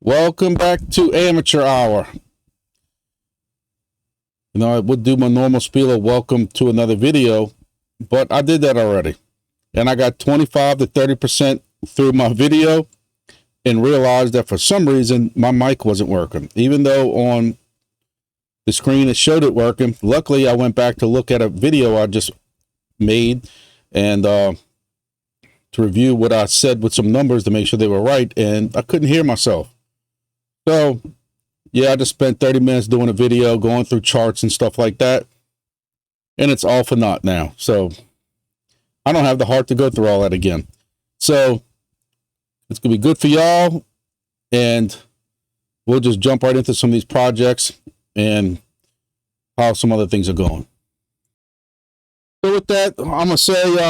Welcome back to Amateur Hour. You know, I would do my normal spiel of welcome to another video, but I did that already. And I got 25 to 30% through my video and realized that for some reason my mic wasn't working. Even though on the screen it showed it working. Luckily, I went back to look at a video I just made and to review what I said with some numbers to make sure they were right, and I couldn't hear myself. So, yeah, I just spent 30 minutes doing a video, going through charts and stuff like that. And it's all for naught now. So, I don't have the heart to go through all that again. So, it's going to be good for y'all. And we'll just jump right into some of these projects and how some other things are going. So, with that, I'm going to say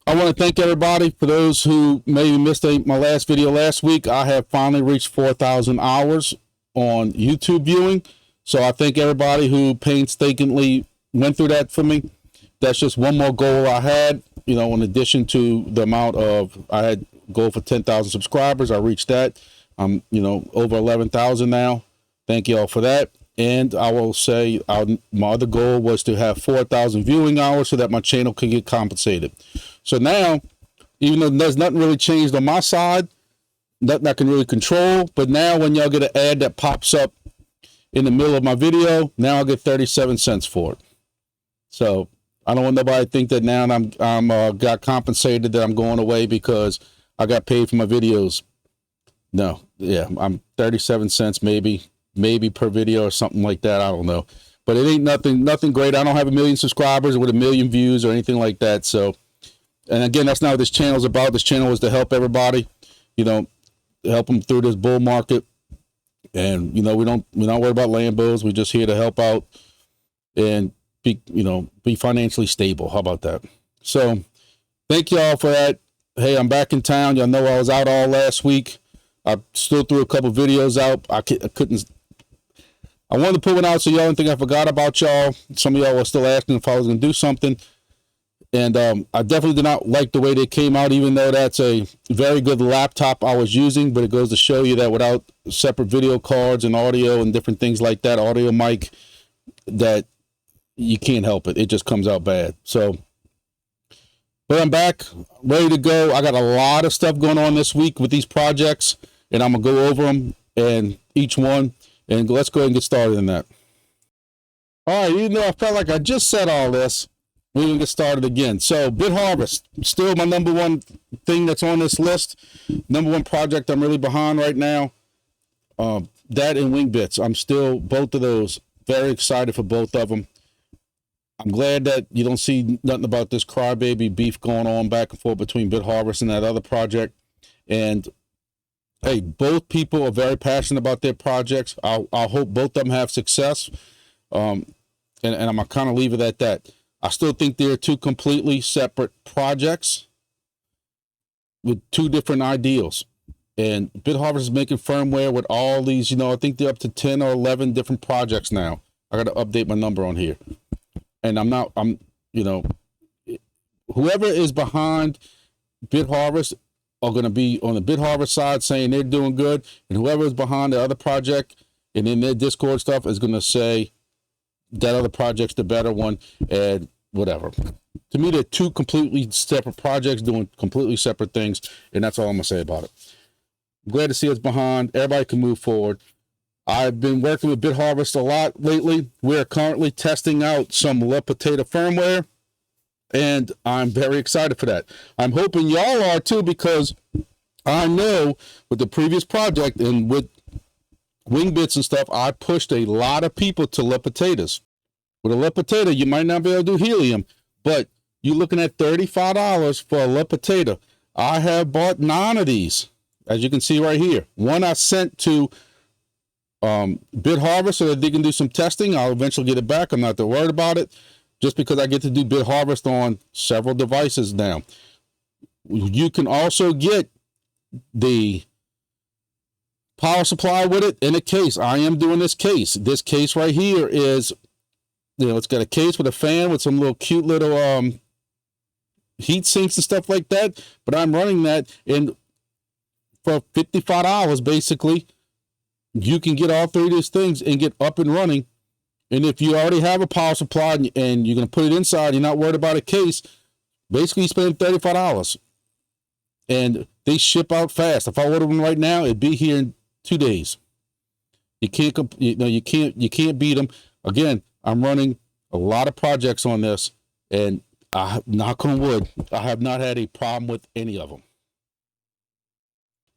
I want to thank everybody. For those who maybe missed my last video last week, I have finally reached 4,000 hours on YouTube viewing. So I thank everybody who painstakingly went through that for me. That's just one more goal I had, you know, in addition to the amount of, I had goal for 10,000 subscribers. I reached that. I'm, you know, over 11,000 now. Thank you all for that. And I will say my other goal was to have 4,000 viewing hours so that my channel can get compensated. So now, even though there's nothing really changed on my side, nothing I can really control, but now when y'all get an ad that pops up in the middle of my video, now I'll get 37 cents for it. So I don't want nobody to think that now I'm got compensated, that I'm going away because I got paid for my videos. No, yeah, I'm 37 cents maybe per video or something like that. I don't know, but it ain't nothing great. I don't have 1 million subscribers with 1 million views or anything like that. So, and again, that's not what this channel is about. This channel is to help everybody, you know, help them through this bull market. And, you know, we're not worried about Lambos. We're just here to help out and be financially stable. How about that? So thank y'all for that. Hey, I'm back in town. Y'all know I was out all last week. I still threw a couple videos out. I wanted to put one out so y'all didn't think I forgot about y'all. Some of y'all were still asking if I was going to do something. And I definitely did not like the way they came out, even though that's a very good laptop I was using. But it goes to show you that without separate video cards and audio and different things like that, audio mic, that you can't help it. It just comes out bad. So, but I'm back, ready to go. I got a lot of stuff going on this week with these projects, and I'm going to go over them and each one. And let's go ahead and get started in that. All right, even though I felt like I just said all this, we're going to get started again. So BitHarvest, still my number one thing that's on this list. Number one project I'm really behind right now. That and Wingbits. I'm still, both of those, very excited for both of them. I'm glad that you don't see nothing about this crybaby beef going on back and forth between BitHarvest and that other project. And hey, both people are very passionate about their projects. I hope both of them have success. And I'm going to kind of leave it at that. I still think they're two completely separate projects with two different ideals. And BitHarvest is making firmware with all these, you know, I think they're up to 10 or 11 different projects now. I got to update my number on here. And you know, whoever is behind BitHarvest are going to be on the BitHarvest side saying they're doing good. And whoever is behind the other project and in their Discord stuff is going to say that other project's the better one and whatever. To me, they're two completely separate projects doing completely separate things, and that's all I'm gonna say about it. I'm glad to see it's behind. Everybody can move forward. I've been working with BitHarvest a lot lately. We're currently testing out some potato firmware, and I'm very excited for that. I'm hoping y'all are too, because I know with the previous project and with Wingbits and stuff, I pushed a lot of people to potatoes. With a potato, you might not be able to do Helium, but you're looking at $35 for a potato. I have bought 9 of these, as you can see right here. One I sent to BitHarvest so that they can do some testing. I'll eventually get it back. I'm not too worried about it, just because I get to do BitHarvest on several devices now. You can also get the power supply with it in a case. I am doing this case. This case right here is, you know, it's got a case with a fan with some little cute little heat sinks and stuff like that. But I'm running that in for $55 basically. you can get all three of these things and get up and running. And if you already have a power supply and you're going to put it inside, you're not worried about a case, basically you spend $35. And they ship out fast. If I order them right now, it'd be here in 2 days. You can't beat them. Again, I'm running a lot of projects on this, and knock on wood, I have not had a problem with any of them.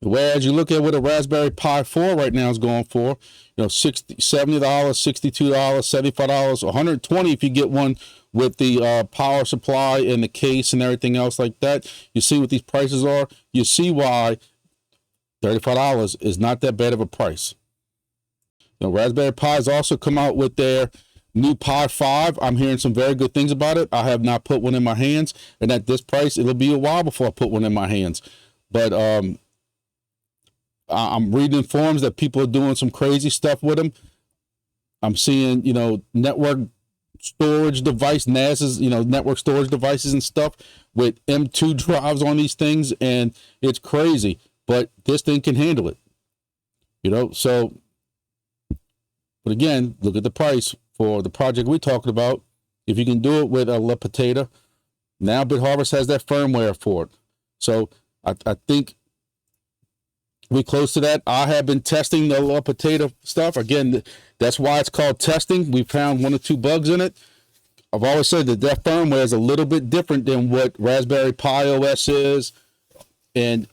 Whereas you look at what a Raspberry Pi 4 right now is going for, $70, $62, $75, $120 if you get one with the power supply and the case and everything else like that. You see what these prices are. You see why $35 is not that bad of a price. Raspberry Pi has also come out with their new Pi 5. I'm hearing some very good things about it. I have not put one in my hands, and at this price, it'll be a while before I put one in my hands. But I'm reading forums that people are doing some crazy stuff with them. I'm seeing, network storage device, NAS's, network storage devices and stuff with M2 drives on these things, and it's crazy. But this thing can handle it, so. But again, look at the price for the project we're talking about. If you can do it with a La Potato, now BitHarvest has that firmware for it. So I think we're close to that. I have been testing the La Potato stuff. Again, that's why it's called testing. We found 1 or 2 bugs in it. I've always said that firmware is a little bit different than what Raspberry Pi OS is. And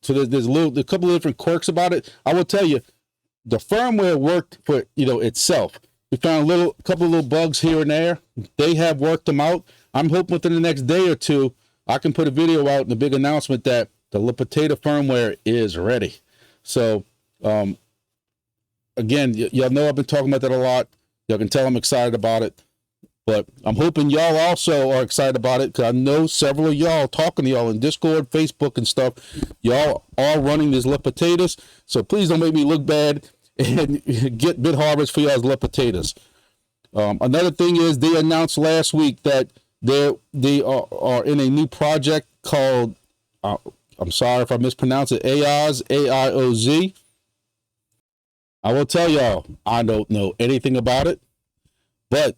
so there's a couple of different quirks about it. I will tell you, the firmware worked for itself. We found a couple of little bugs here and there. They have worked them out. I'm hoping within the next day or two, I can put a video out and a big announcement that the La Potato firmware is ready. So, again, y'all know I've been talking about that a lot. Y'all can tell I'm excited about it. But I'm hoping y'all also are excited about it, because I know several of y'all talking to y'all in Discord, Facebook, and stuff. Y'all are running these La Potatoes. So please don't make me look bad and get BitHarvest for y'all's La Potatoes. Another thing is, they announced last week that they are in a new project called, I'm sorry if I mispronounce it, AIOZ, AIOZ. I will tell y'all, I don't know anything about it, but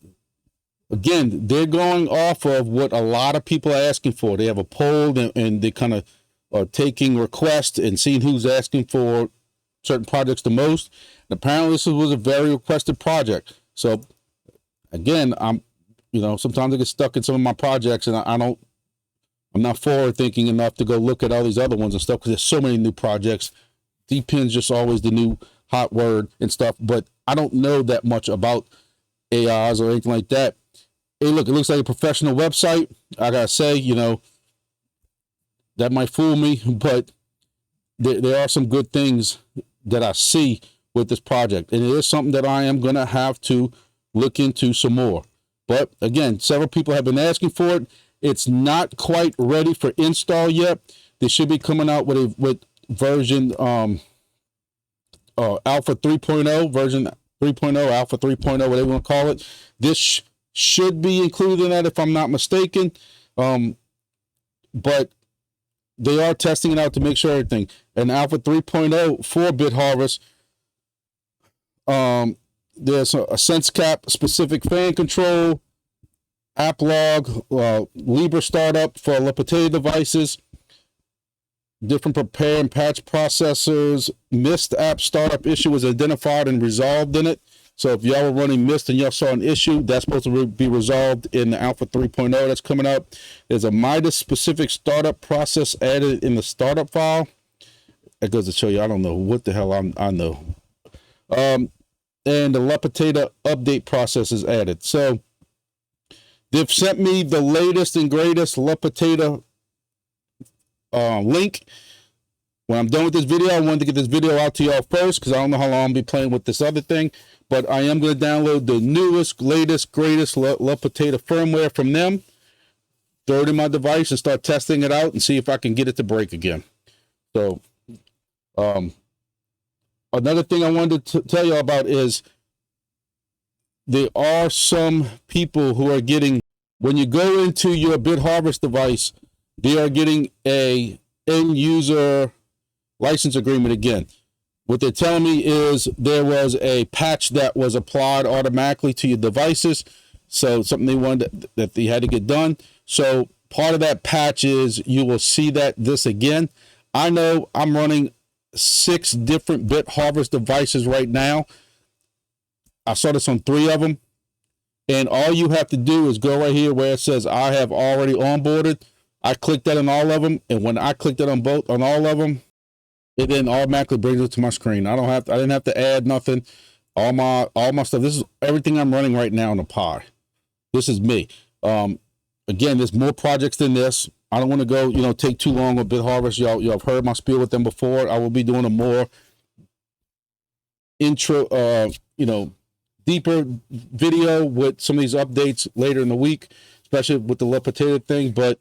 again, they're going off of what a lot of people are asking for. They have a poll, and they kind of are taking requests and seeing who's asking for certain projects the most. And apparently this was a very requested project. So again, sometimes I get stuck in some of my projects, and I'm not forward thinking enough to go look at all these other ones and stuff, because there's so many new projects. Depends, just always the new hot word and stuff, but I don't know that much about AIs or anything like that. Hey, look, it looks like a professional website. I gotta say, that might fool me, but there are some good things that I see with this project, and it is something that I am gonna have to look into some more. But again, several people have been asking for it. It's not quite ready for install yet. They should be coming out with version Alpha 3.0, version 3.0, Alpha 3.0, whatever you want to call it. This should be included in that, if I'm not mistaken. But they are testing it out to make sure everything. And Alpha 3.0 for BitHarvest, there's a SenseCap specific fan control, app log, Libra startup for La Potato devices, different prepare and patch processors. Mist app startup issue was identified and resolved in it. So if y'all were running Mist and y'all saw an issue, that's supposed to be resolved in the Alpha 3.0 that's coming out. There's a Midas specific startup process added in the startup file. That goes to show you, I don't know what the hell I know. And the La Potato update process is added. So they've sent me the latest and greatest La Potato link. When I'm done with this video, I wanted to get this video out to y'all first, because I don't know how long I'll be playing with this other thing. But I am going to download the newest, latest, greatest La Potato firmware from them, throw it in my device, and start testing it out and see if I can get it to break again. So, another thing I wanted to tell y'all about is there are some people who are getting, when you go into your BitHarvest device, they are getting a end user license agreement again. What they're telling me is there was a patch that was applied automatically to your devices. So something they wanted that they had to get done. So part of that patch is you will see this again. I know I'm running 6 different BitHarvest devices right now. I saw this on 3 of them. And all you have to do is go right here where it says I have already onboarded. I clicked that on all of them. And when I clicked it on all of them, it then automatically brings it to my screen. I didn't have to add nothing. All my stuff. This is everything I'm running right now in the Pi. This is me. Again, there's more projects than this. I don't want to go, take too long with BitHarvest. Y'all have heard my spiel with them before. I will be doing a more intro, deeper video with some of these updates later in the week, especially with the little potato thing. But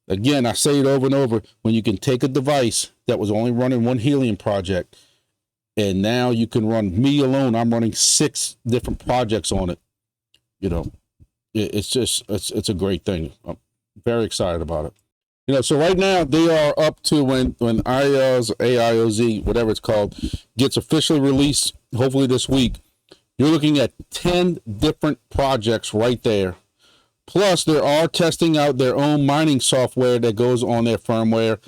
again, I say it over and over, when you can take a device that was only running one Helium project, and now you can run me alone. I'm running 6 different projects on it. It's a great thing. I'm very excited about it. So right now they are up to when AIOZ, whatever it's called, gets officially released, hopefully this week, you're looking at 10 different projects right there. Plus, they are testing out their own mining software that goes on their firmware.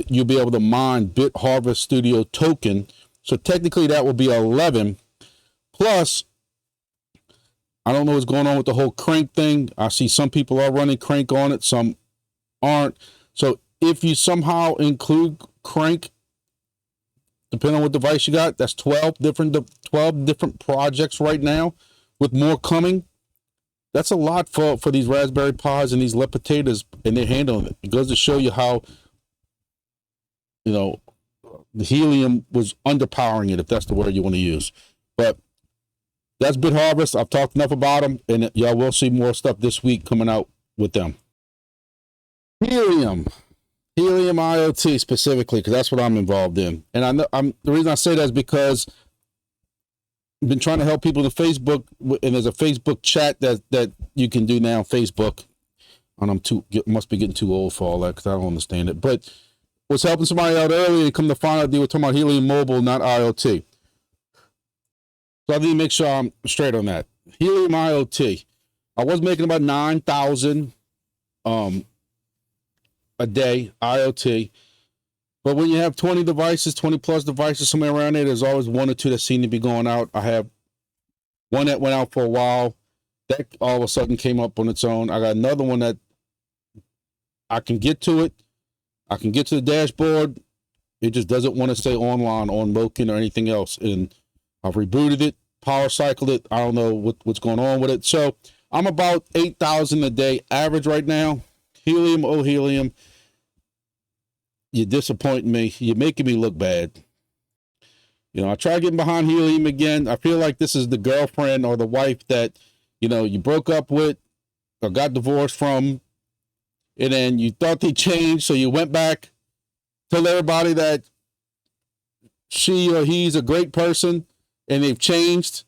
You'll be able to mine bitharveststudio token. So technically that will be 11. Plus, I don't know what's going on with the whole crank thing. I see some people are running crank on it, some aren't. So if you somehow include crank, depending on what device you got, that's 12 different projects right now, with more coming. That's a lot for these Raspberry Pis and these potatoes, and they're handling it. It goes to show you how, the Helium was underpowering it, if that's the word you want to use. But that's BitHarvest. I've talked enough about them, and y'all will see more stuff this week coming out with them. Helium IoT specifically, because that's what I'm involved in. And I know the reason I say that is because I've been trying to help people to Facebook, and there's a Facebook chat that you can do now on Facebook. And must be getting too old for all that because I don't understand it. But was helping somebody out earlier and come to find out they were talking about Helium Mobile, not IoT. So I need to make sure I'm straight on that. Helium IoT. I was making about 9,000 a day IoT. But when you have 20 plus devices, somewhere around there, there's always 1 or 2 that seem to be going out. I have one that went out for a while. That all of a sudden came up on its own. I got another one that I can get to it. I can get to the dashboard. It just doesn't want to stay online on Moken or anything else. And I've rebooted it, power cycled it. I don't know what's going on with it. So I'm about 8,000 a day average right now. Helium, oh Helium. You're disappointing me. You're making me look bad. I try getting behind Helium again. I feel like this is the girlfriend or the wife that, you broke up with or got divorced from, and then you thought they changed, so you went back, told everybody that she or he's a great person, and they've changed.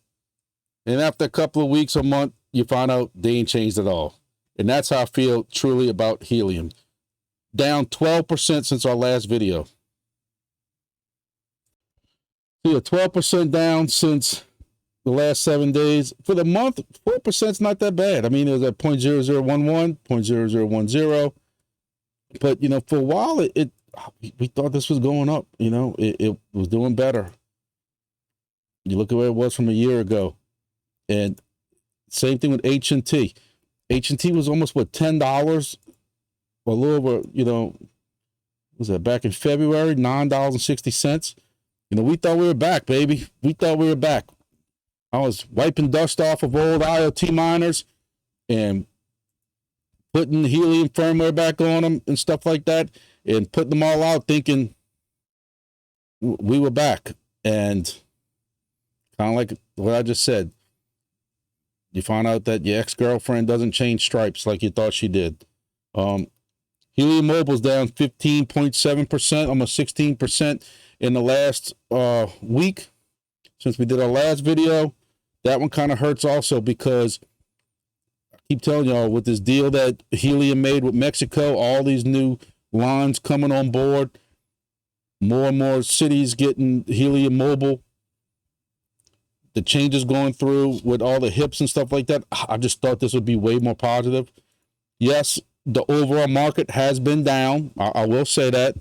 And after a couple of weeks or month, you find out they ain't changed at all. And that's how I feel truly about Helium. Down 12% since our last video. So yeah, 12% down since the last 7 days. For the month, 4% is not that bad. I mean, it was at 0.0011, 0.0010. But, for a while, we thought this was going up. It was doing better. You look at where it was from a year ago. And same thing with H&T. H&T was almost, $10? A little over, was that back in February, $9.60. We thought we were back, baby. We thought we were back. I was wiping dust off of old IoT miners and putting Helium firmware back on them and stuff like that, and putting them all out thinking we were back. And kind of like what I just said, you find out that your ex-girlfriend doesn't change stripes like you thought she did. Helium Mobile's down 15.7%, almost 16% in the last week since we did our last video. That one kind of hurts also because I keep telling y'all, with this deal that Helium made with Mexico, all these new lines coming on board, more and more cities getting Helium mobile. The changes going through with all the hips and stuff like that. I just thought this would be way more positive. Yes, the overall market has been down. I will say that,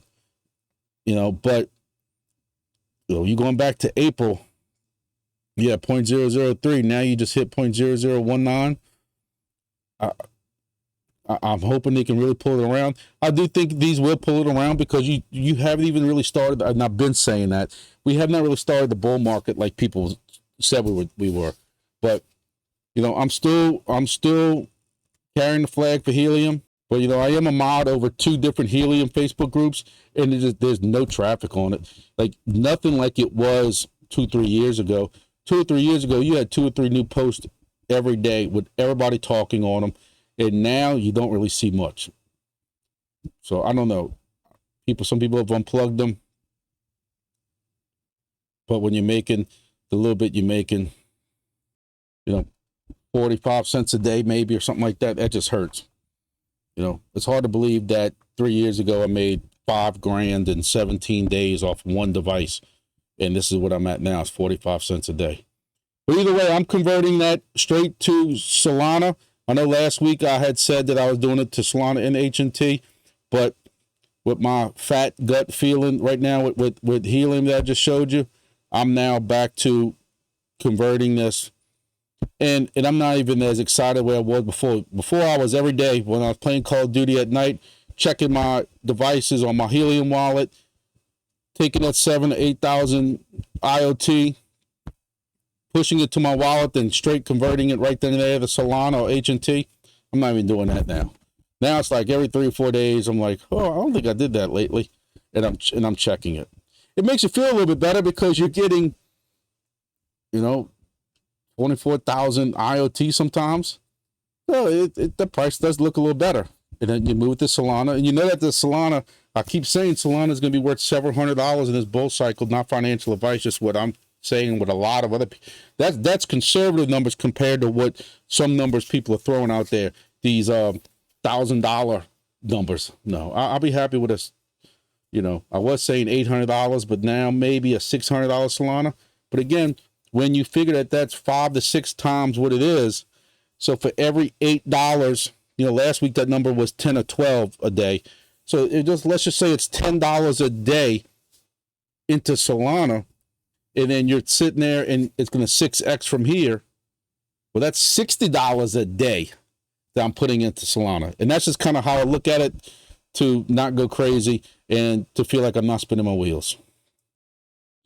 but you going back to April, 0.003. Now you just hit 0.0019. I'm hoping they can really pull it around. I do think these will pull it around because you haven't even really started, and I've been saying that, we have not really started the bull market like people said we were. But, I'm still carrying the flag for Helium. But, I am a mod over 2 different Helium Facebook groups, and there's no traffic on it. Like, nothing like it was 2-3 years ago. 2 or 3 years ago, you had 2 or 3 new posts every day with everybody talking on them. And now you don't really see much. So I don't know. Some people have unplugged them. But when you're making the little bit you're making, 45 cents a day maybe or something like that, that just hurts. It's hard to believe that 3 years ago I made $5,000 in 17 days off one device. And this is what I'm at now. It's 45 cents a day. But either way, I'm converting that straight to Solana. I know last week I had said that I was doing it to Solana and HNT, but with my fat gut feeling right now with Helium that I just showed you, I'm now back to converting this. And I'm not even as excited where I was before. Before I was every day when I was playing Call of Duty at night, checking my devices on my Helium wallet, taking that 7,000 to 8,000 IoT, pushing it to my wallet, then straight converting it right then and there to Solana or HNT. I'm not even doing that now. Now it's like every 3 or 4 days, I'm like, I don't think I did that lately, and I'm checking it. It makes you feel a little bit better because you're getting, 24,000 IoT sometimes. So the price does look a little better. And then you move it to Solana, and that the Solana, I keep saying Solana is going to be worth several $100s in this bull cycle. Not financial advice, just what I'm saying with a lot of other people. That's conservative numbers compared to what some numbers people are throwing out there. These $1,000 numbers. No, I'll be happy with this. I was saying $800, but now maybe a $600 Solana. But again, when you figure that that's 5 to 6 times what it is, so for every $8, last week that number was 10 or 12 a day. So let's just say it's $10 a day into Solana. And then you're sitting there and it's going to 6x from here. Well, that's $60 a day that I'm putting into Solana. And that's just kind of how I look at it, to not go crazy and to feel like I'm not spinning my wheels.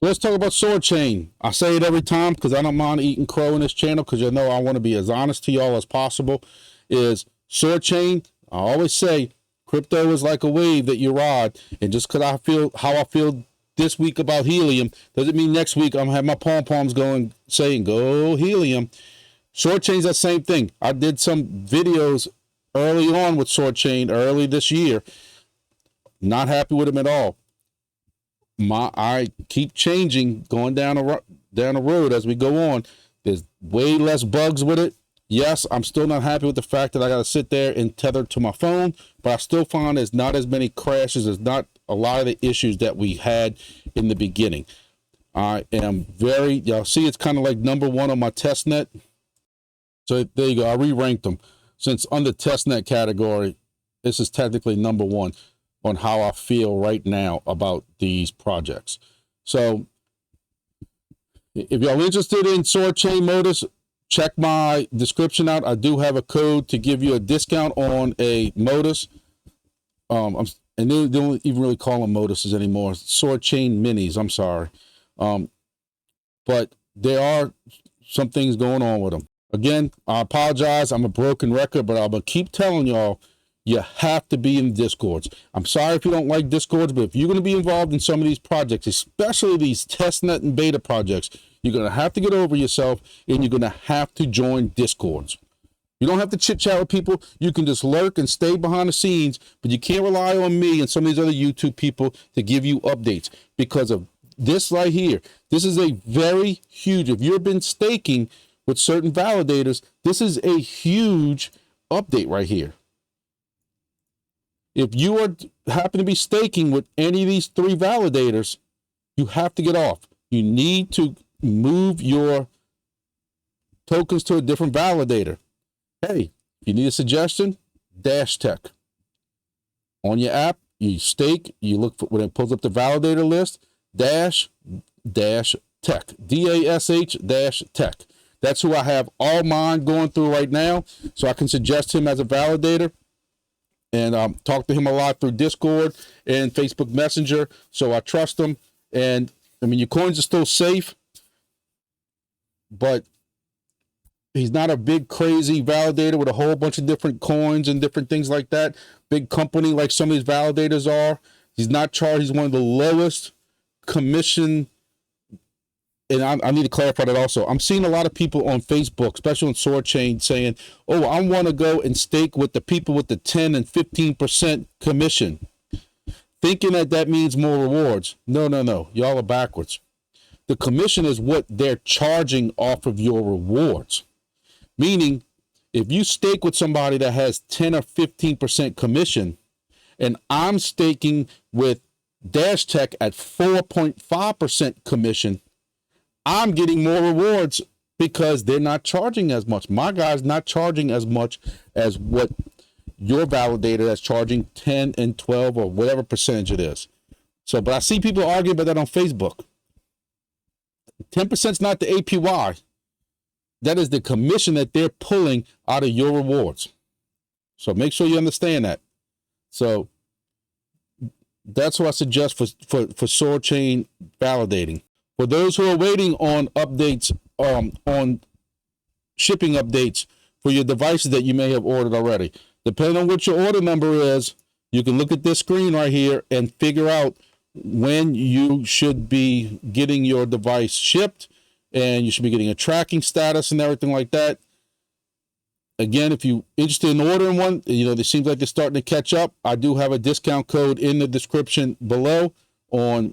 Let's talk about Soarchain. I say it every time because I don't mind eating crow in this channel, because I want to be as honest to y'all as possible. Is Soarchain, I always say, crypto is like a wave that you ride. And just because I feel how I feel this week about Helium doesn't mean next week I'm gonna have my pom-poms going saying go Helium. Soarchain's that same thing. I did some videos early on with Soarchain early this year. Not happy with him at all. I keep changing, going down the road as we go on. There's way less bugs with it. Yes, I'm still not happy with the fact that I got to sit there and tether to my phone, but I still find there's not as many crashes. There's not a lot of the issues that we had in the beginning. I am y'all see it's kind of like #1 on my testnet. So there you go. I re-ranked them. Since under testnet category, this is technically #1 on how I feel right now about these projects. So if y'all interested in Soarchain Motus, check my description out. I do have a code to give you a discount on a Motus. And they don't even really call them Motuses anymore. Soarchain Minis, I'm sorry. But there are some things going on with them. Again, I apologize. I'm a broken record, but I'm going to keep telling y'all, you have to be in Discords. I'm sorry if you don't like Discords, but if you're going to be involved in some of these projects, especially these testnet and beta projects, you're going to have to get over yourself, and you're going to have to join Discords. You don't have to chit chat with people. You can just lurk and stay behind the scenes, but you can't rely on me and some of these other YouTube people to give you updates because of this right here. This is a very huge, if you've been staking with certain validators, this is a huge update right here. If you are happen to be staking with any of these 3 validators, you have to get off. You need to move your tokens to a different validator. Hey, if you need a suggestion, Dash Tech. On your app, you stake, you look for, when it pulls up the validator list, dash tech, DASH tech. That's who I have all mine going through right now. So I can suggest him as a validator and talk to him a lot through Discord and Facebook Messenger. So I trust him. And I mean, your coins are still safe, but he's not a big crazy validator with a whole bunch of different coins and different things like that. Big company like some of these validators are. He's not charged. He's one of the lowest commission. And I need to clarify that also. I'm seeing a lot of people on Facebook, especially on Soarchain, saying, oh, I want to go and stake with the people with the 10 and 15% commission, thinking that that means more rewards. No. Y'all are backwards. The commission is what they're charging off of your rewards. Meaning, if you stake with somebody that has 10 or 15% commission, and I'm staking with Dash Tech at 4.5% commission, I'm getting more rewards because they're not charging as much. My guy's not charging as much as what your validator that's charging 10 and 12 or whatever percentage it is. So, but I see people arguing about that on Facebook. 10% is not the APY. That is the commission that they're pulling out of your rewards. So make sure you understand that. So that's what I suggest for Soarchain validating. For those who are waiting on updates, on shipping updates for your devices that you may have ordered already, depending on what your order number is, you can look at this screen right here and figure out when you should be getting your device shipped, and you should be getting a tracking status and everything like that. Again, if you're interested in ordering one, you know, it seems like they're starting to catch up. I do have a discount code in the description below on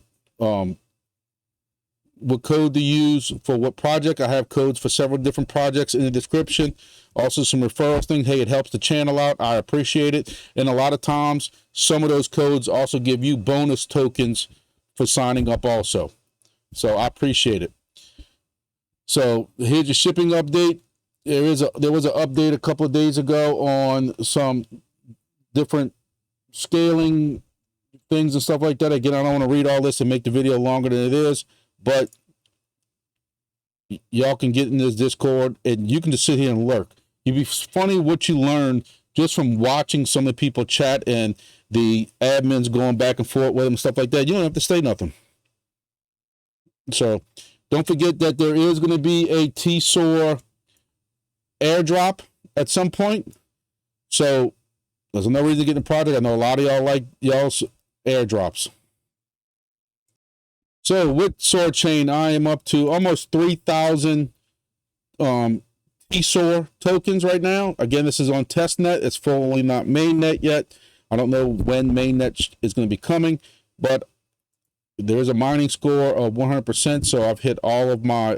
what code to use for what project. I have codes for several different projects in the description. Also some referrals thing. Hey, it helps the channel out. I appreciate it. And a lot of times, some of those codes also give you bonus tokens for signing up also. So I appreciate it. So here's your shipping update. There was an update a couple of days ago on some different scaling things and stuff like that. Again, I don't want to read all this and make the video longer than it is, but y'all can get in this Discord and you can just sit here and lurk. It'd be funny what you learn just from watching some of the people chat and the admins going back and forth with them and stuff like that. You don't have to say nothing. So don't forget that there is going to be a TSOAR airdrop at some point. So there's no reason to get in the project. I know a lot of y'all like y'all's airdrops. So with Soarchain, I am up to almost 3,000 TSOAR tokens right now. Again, this is on testnet. It's fully not mainnet yet. I don't know when mainnet is going to be coming, but there is a mining score of 100%. So I've hit all of my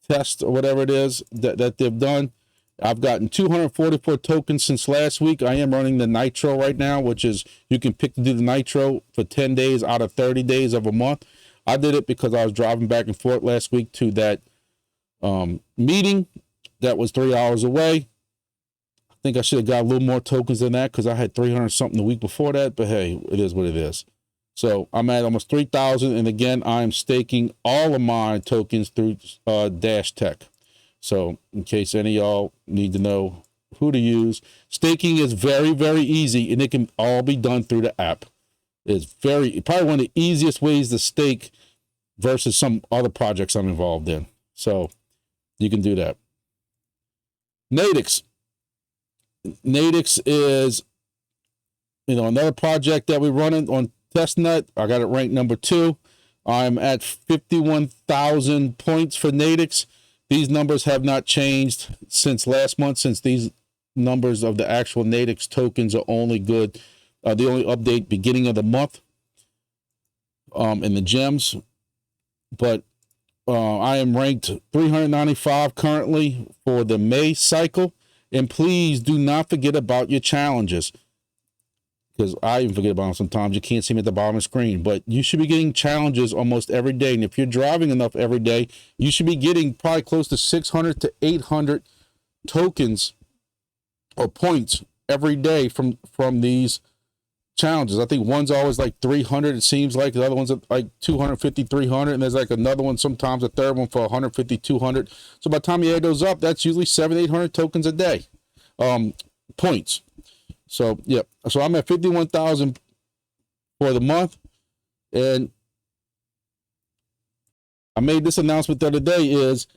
tests or whatever it is that they've done. I've gotten 244 tokens since last week. I am running the Nitro right now, which is you can pick to do the Nitro for 10 days out of 30 days of a month. I did it because I was driving back and forth last week to that meeting that was 3 hours away. I think I should have got a little more tokens than that because I had 300 something the week before that, but hey, it is what it is. So I'm at almost 3,000. And again, I'm staking all of my tokens through Dash Tech. So in case any of y'all need to know who to use, staking is very, very easy and it can all be done through the app. It's probably one of the easiest ways to stake versus some other projects I'm involved in. So you can do that. NATIX. NATIX is, another project that we're running on testnet. I got it ranked number 2. I'm at 51,000 points for NATIX. These numbers have not changed since last month, since these numbers of the actual NATIX tokens are only good. They only update beginning of the month in the gems. But I am ranked 395 currently for the May cycle. And please do not forget about your challenges. because I even forget about them sometimes. You can't see them at the bottom of the screen, but you should be getting challenges almost every day. And if you're driving enough every day, you should be getting probably close to 600 to 800 tokens or points every day from these challenges. I think one's always like 300, it seems like. The other one's like 250, 300, and there's like another one, sometimes a third one for 150, 200. So by the time you add those up, that's usually 700, 800 tokens a day, points. So, yeah. So I'm at 51,000 for the month. And I made this announcement the other day is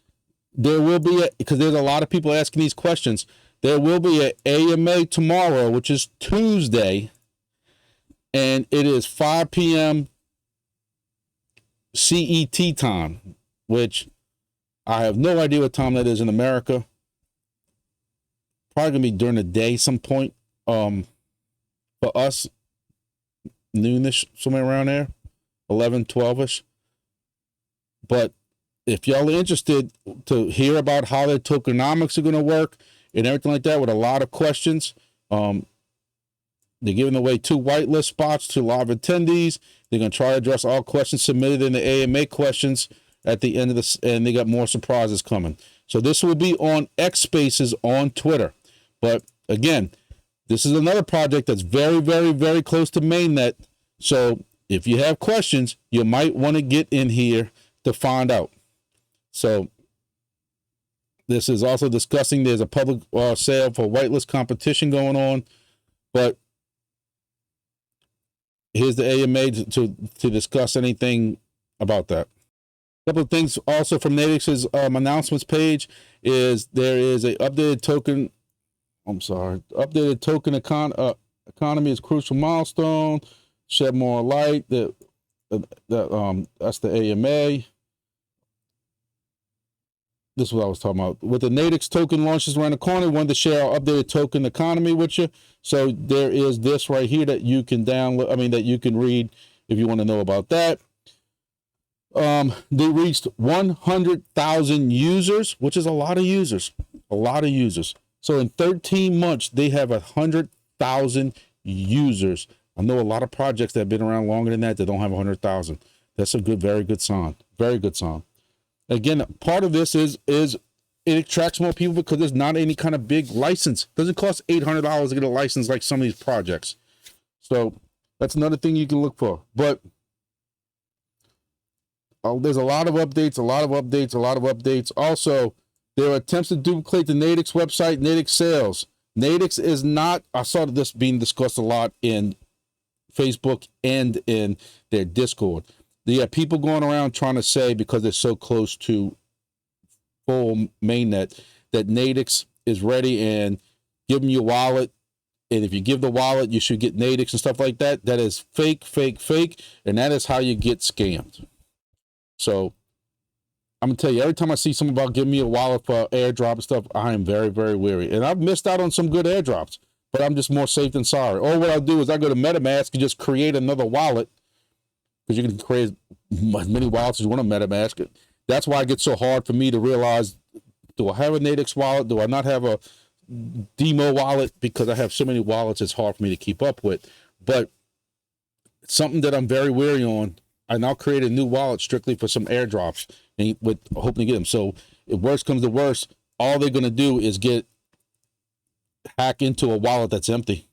there will be, because there's a lot of people asking these questions, there will be an AMA tomorrow, which is Tuesday, and it is 5 p.m. CET time, which I have no idea what time that is in America. Probably gonna be during the day some point. For us, noonish, somewhere around there, 11, 12ish. But if y'all are interested to hear about how their tokenomics are going to work and everything like that, with a lot of questions, they're giving away 2 whitelist spots to live attendees. They're going to try to address all questions submitted in the AMA questions at the end of this, and they got more surprises coming. So this will be on X Spaces on Twitter. But again, this is another project that's very, very, very close to mainnet. So if you have questions, you might want to get in here to find out. So this is also discussing, there's a public sale for whitelist competition going on. But here's the AMA to discuss anything about that. A couple of things also from NATIX's announcements page is there is a updated token. Updated token economy is crucial milestone. Shed more light. That's the AMA. This is what I was talking about. With the NATIX token launches around the corner, wanted to share our updated token economy with you. So there is this right here that you can download. I mean, that you can read if you want to know about that. They reached 100,000 users, which is a lot of users. A lot of users. So in 13 months, they have 100,000 users. I know a lot of projects that have been around longer than that don't have 100,000. That's a good, very good sign. Very good sign. Again, part of this is it attracts more people because there's not any kind of big license. It doesn't cost $800 to get a license like some of these projects. So that's another thing you can look for. But there's a lot of updates, a lot of updates, a lot of updates. Also, there are attempts to duplicate the NATIX website, NATIX sales. NATIX is not, I saw this being discussed a lot in Facebook and in their Discord. There are people going around trying to say, because they're so close to full mainnet, that NATIX is ready and give them your wallet. And if you give the wallet, you should get NATIX and stuff like that. That is fake, fake, fake. And that is how you get scammed. So I'm gonna tell you, every time I see something about giving me a wallet for airdrop and stuff, I am very, very wary. And I've missed out on some good airdrops, but I'm just more safe than sorry. Or what I'll do is I go to MetaMask and just create another wallet, because you can create as many wallets as you want on MetaMask. That's why it gets so hard for me to realize, do I have a NATIX wallet? Do I not have a DIMO wallet? Because I have so many wallets, it's hard for me to keep up with. But it's something that I'm very wary on. I now create a new wallet strictly for some airdrops, and with hoping to get them. So if worst comes to worst, all they're going to do is hack into a wallet that's empty.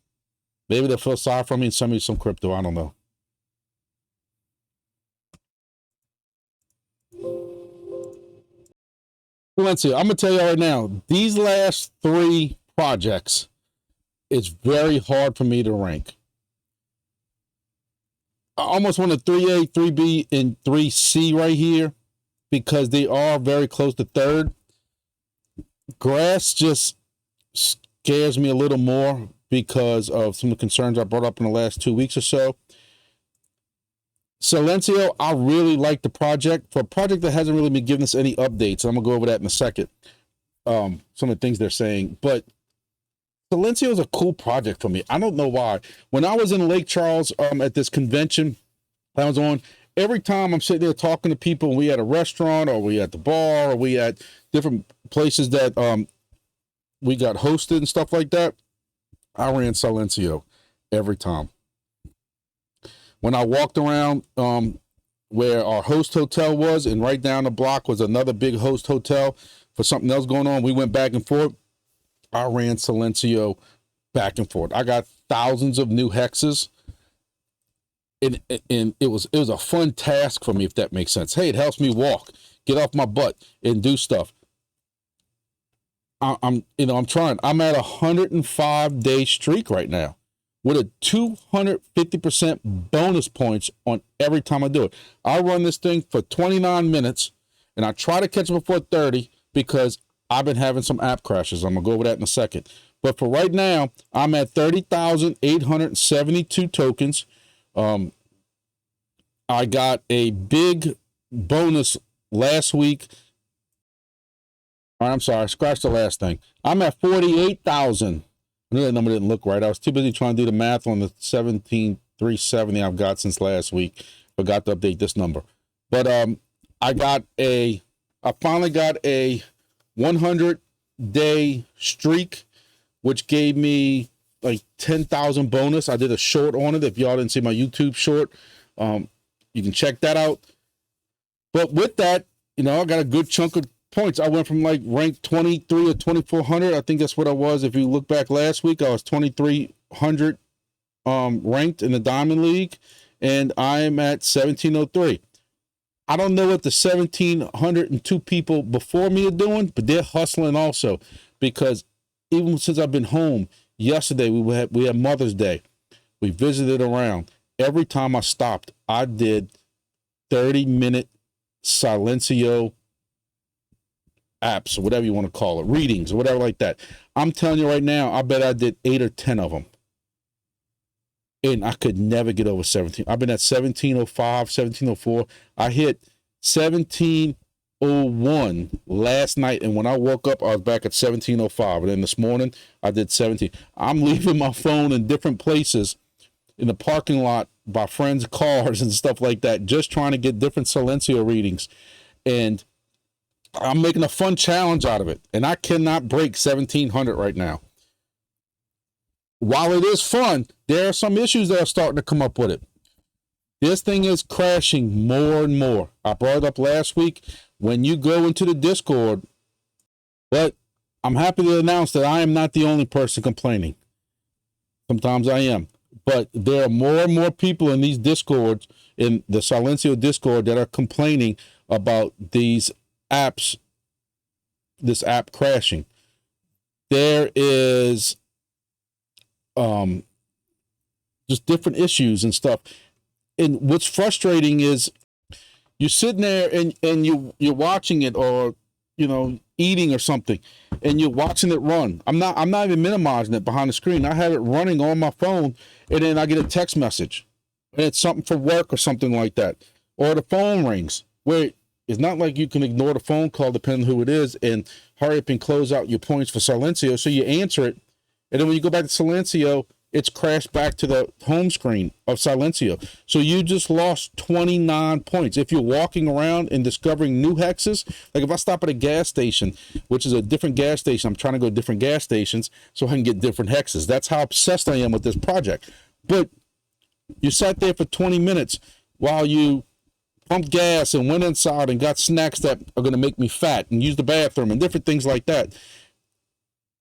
Maybe they'll feel sorry for me and send me some crypto. I don't know. Silencio, I'm going to tell you right now, these last 3 projects, it's very hard for me to rank. I almost want a 3A, 3B, and 3C right here, because they are very close to 3rd. Grass just scares me a little more because of some of the concerns I brought up in the last 2 weeks or so. Silencio, I really like the project. For a project that hasn't really been giving us any updates, I'm gonna go over that in a second. Some of the things they're saying, but Silencio is a cool project for me. I don't know why. When I was in Lake Charles at this convention I was on, every time I'm sitting there talking to people, and we at a restaurant or we at the bar or we at different places that we got hosted and stuff like that, I ran Silencio every time. when I walked around where our host hotel was, and right down the block was another big host hotel for something else going on, we went back and forth. I ran Silencio back and forth. I got thousands of new hexes. And it was a fun task for me, if that makes sense. Hey, it helps me walk, get off my butt, and do stuff. I'm trying. I'm at a 105-day streak right now with a 250% bonus points on every time I do it. I run this thing for 29 minutes, and I try to catch it before 30 because I've been having some app crashes. I'm gonna go over that in a second. But for right now, I'm at 30,872 tokens. I got a big bonus last week. I'm sorry, scratch the last thing. I'm at 48,000. I knew that number didn't look right. I was too busy trying to do the math on the 17,370 I've got since last week. Forgot to update this number. But I finally got a 100-day streak, which gave me like 10,000 bonus. I did a short on it. If y'all didn't see my YouTube short, you can check that out. But with that, I got a good chunk of points. I went from like rank 23 or 2,400. I think that's what I was. If you look back last week, I was 2,300 ranked in the Diamond League, and I am at 1,703. I don't know what the 1,702 people before me are doing, but they're hustling also, because even since I've been home, yesterday we had Mother's Day. We visited around. Every time I stopped, I did 30-minute Silencio apps, or whatever you want to call it, readings or whatever like that. I'm telling you right now, I bet I did 8 or 10 of them. And I could never get over 17. I've been at 1705, 1704. I hit 1701 last night, and when I woke up, I was back at 1705. And then this morning, I did 17. I'm leaving my phone in different places in the parking lot by friends' cars and stuff like that, just trying to get different Silencio readings. And I'm making a fun challenge out of it. And I cannot break 1,700 right now. While it is fun, there are some issues that are starting to come up with it. This thing is crashing more and more. I brought it up last week. When you go into the Discord, but I'm happy to announce that I am not the only person complaining. Sometimes I am. But there are more and more people in these Discords, in the Silencio Discord, that are complaining about these apps, this app crashing. There is just different issues and stuff. And what's frustrating is you're sitting there and you're watching it, or eating or something, and you're watching it run. I'm not even minimizing it behind the screen. I have it running on my phone, and then I get a text message, and it's something for work or something like that, or the phone rings, where it's not like you can ignore the phone call depending on who it is and hurry up and close out your points for Silencio. So you answer it, and then when you go back to Silencio, it's crashed back to the home screen of Silencio. So you just lost 29 points. If you're walking around and discovering new hexes, like if I stop at a gas station, which is a different gas station, I'm trying to go to different gas stations so I can get different hexes. That's how obsessed I am with this project. But you sat there for 20 minutes while you pumped gas and went inside and got snacks that are going to make me fat and use the bathroom and different things like that.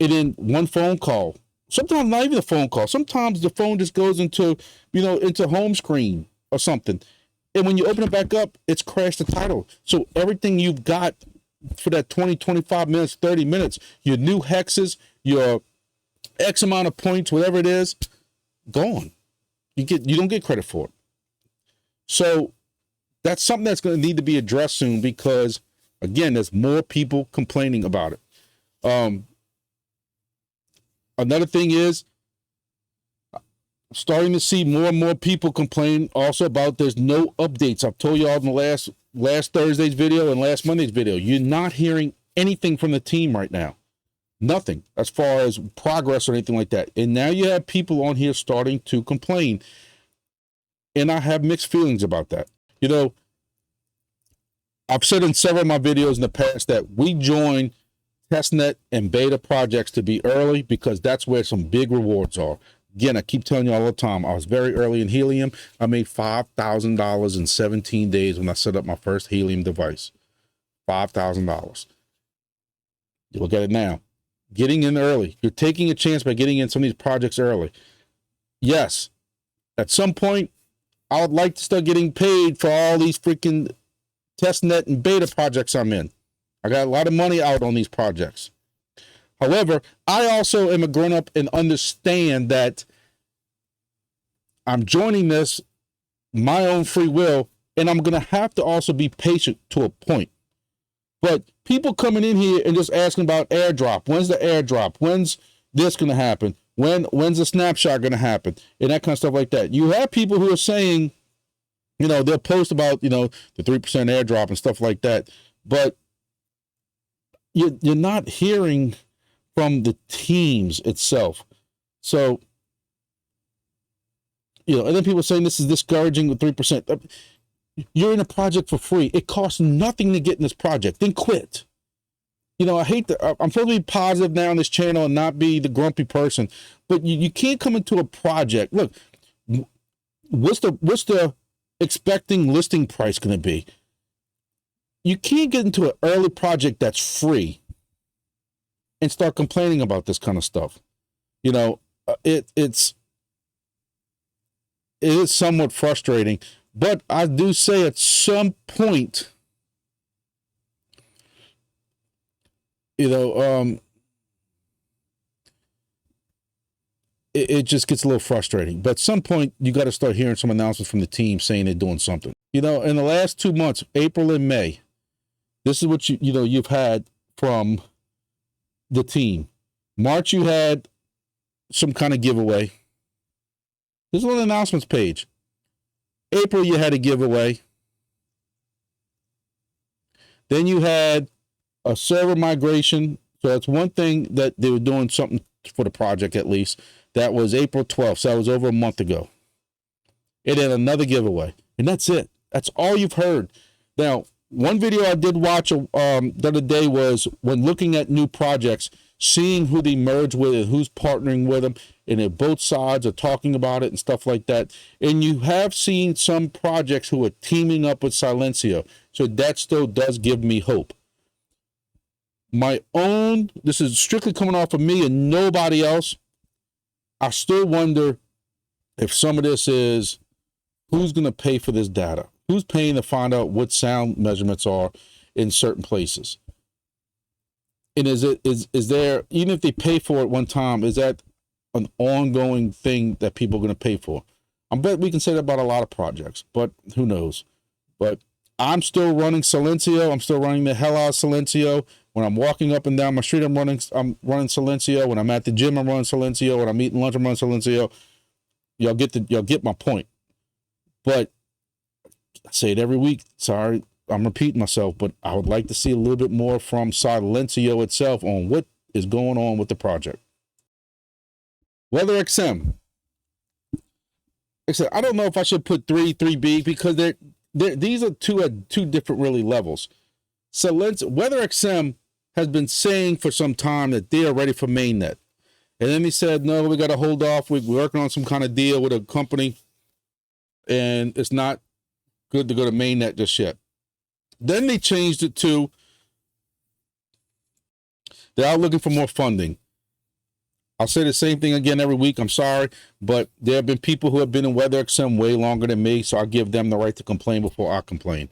And then one phone call. Sometimes not even a phone call. Sometimes the phone just goes into home screen or something. And when you open it back up, it's crashed the title. So everything you've got for that 20, 25 minutes, 30 minutes, your new hexes, your X amount of points, whatever it is, gone. You don't get credit for it. So that's something that's going to need to be addressed soon, because again, there's more people complaining about it. Another thing is, starting to see more and more people complain also about there's no updates. I've told y'all in the last Thursday's video and last Monday's video, you're not hearing anything from the team right now. Nothing as far as progress or anything like that. And now you have people on here starting to complain. And I have mixed feelings about that. I've said in several of my videos in the past that we join testnet and beta projects to be early, because that's where some big rewards are. Again, I keep telling you all the time, I was very early in Helium. I made $5,000 in 17 days when I set up my first Helium device. $5,000. You look at it now. Getting in early. You're taking a chance by getting in some of these projects early. Yes, at some point, I would like to start getting paid for all these freaking testnet and beta projects I'm in. I got a lot of money out on these projects. However, I also am a grown-up and understand that I'm joining this my own free will, and I'm going to have to also be patient to a point. But people coming in here and just asking about airdrop. When's the airdrop? When's this going to happen? When's the snapshot going to happen? And that kind of stuff like that. You have people who are saying, you know, they'll post about, you know, the 3% airdrop and stuff like that. But you're not hearing from the teams itself. So, you know, and then people saying this is discouraging with 3%. You're in a project for free. It costs nothing to get in this project. Then quit. You know, I'm supposed to be positive now on this channel and not be the grumpy person, but you can't come into a project. Look, what's the expecting listing price going to be? You can't get into an early project that's free and start complaining about this kind of stuff. You know, it is somewhat frustrating, but I do say at some point, you know, it just gets a little frustrating. But at some point, you got to start hearing some announcements from the team saying they're doing something. You know, in the last 2 months, April and May, this is what you've had from the team. March, you had some kind of giveaway. This is on the announcements page. April, you had a giveaway. Then you had a server migration. So that's one thing that they were doing something for the project, at least. That was April 12th. So that was over a month ago. And then another giveaway. And that's it. That's all you've heard. Now, one video I did watch the other day was when looking at new projects, seeing who they merge with and who's partnering with them, and if both sides are talking about it and stuff like that. And you have seen some projects who are teaming up with Silencio. So that still does give me hope. This is strictly coming off of me and nobody else. I still wonder if some of this is who's going to pay for this data. Who's paying to find out what sound measurements are in certain places? And is there, even if they pay for it one time, is that an ongoing thing that people are going to pay for? I bet we can say that about a lot of projects, but who knows? But I'm still running Silencio. I'm still running the hell out of Silencio. When I'm walking up and down my street, I'm running Silencio. When I'm at the gym, I'm running Silencio. When I'm eating lunch, I'm running Silencio. Y'all get my point. But I say it every week. Sorry, I'm repeating myself, but I would like to see a little bit more from Silencio itself on what is going on with the project. WeatherXM. I don't know if I should put 3B because these are two different really levels. WeatherXM has been saying for some time that they are ready for mainnet. And then he said, no, we got to hold off. We're working on some kind of deal with a company, and it's not good to go to mainnet just yet. Then they changed it to they're out looking for more funding. I'll say the same thing again every week. I'm sorry, but there have been people who have been in WeatherXM way longer than me, so I give them the right to complain before I complain.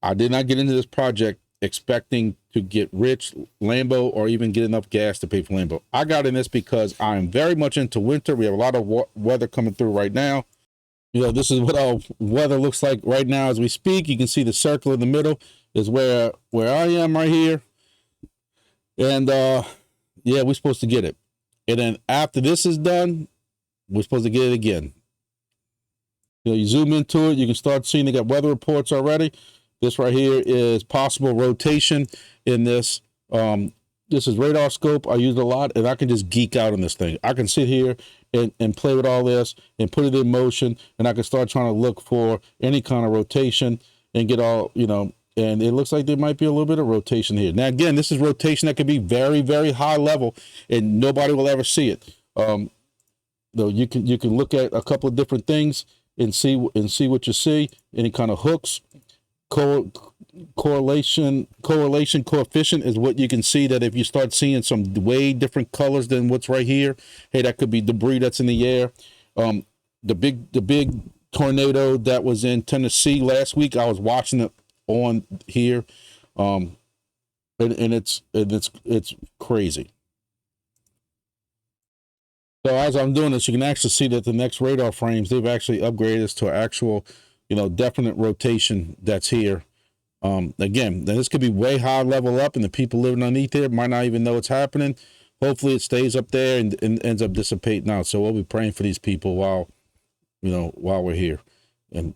I did not get into this project expecting to get rich, Lambo, or even get enough gas to pay for Lambo. I got in this because I'm very much into winter. We have a lot of weather coming through right now. You know, this is what our weather looks like right now as we speak. You can see the circle in the middle is where I am right here. And yeah, we're supposed to get it. And then after this is done, we're supposed to get it again. You know, you zoom into it, you can start seeing they got weather reports already. This right here is possible rotation in this. This is radar scope. I use it a lot, and I can just geek out on this thing. I can sit here and play with all this and put it in motion, and I can start trying to look for any kind of rotation and get all, you know, and it looks like there might be a little bit of rotation here. Now, again, this is rotation that could be very, very high level, and nobody will ever see it. though you can look at a couple of different things and see what you see. Any kind of hooks, correlation coefficient is what you can see, that if you start seeing some way different colors than what's right here, hey, that could be debris that's in the air. The big tornado that was in Tennessee last week, I was watching it on here, and it's crazy. So as I'm doing this, you can actually see that the next radar frames, they've actually upgraded this to an actual, definite rotation that's here. Again, this could be way high level up, and the people living underneath there might not even know it's happening. Hopefully it stays up there and ends up dissipating out. So we'll be praying for these people while we're here and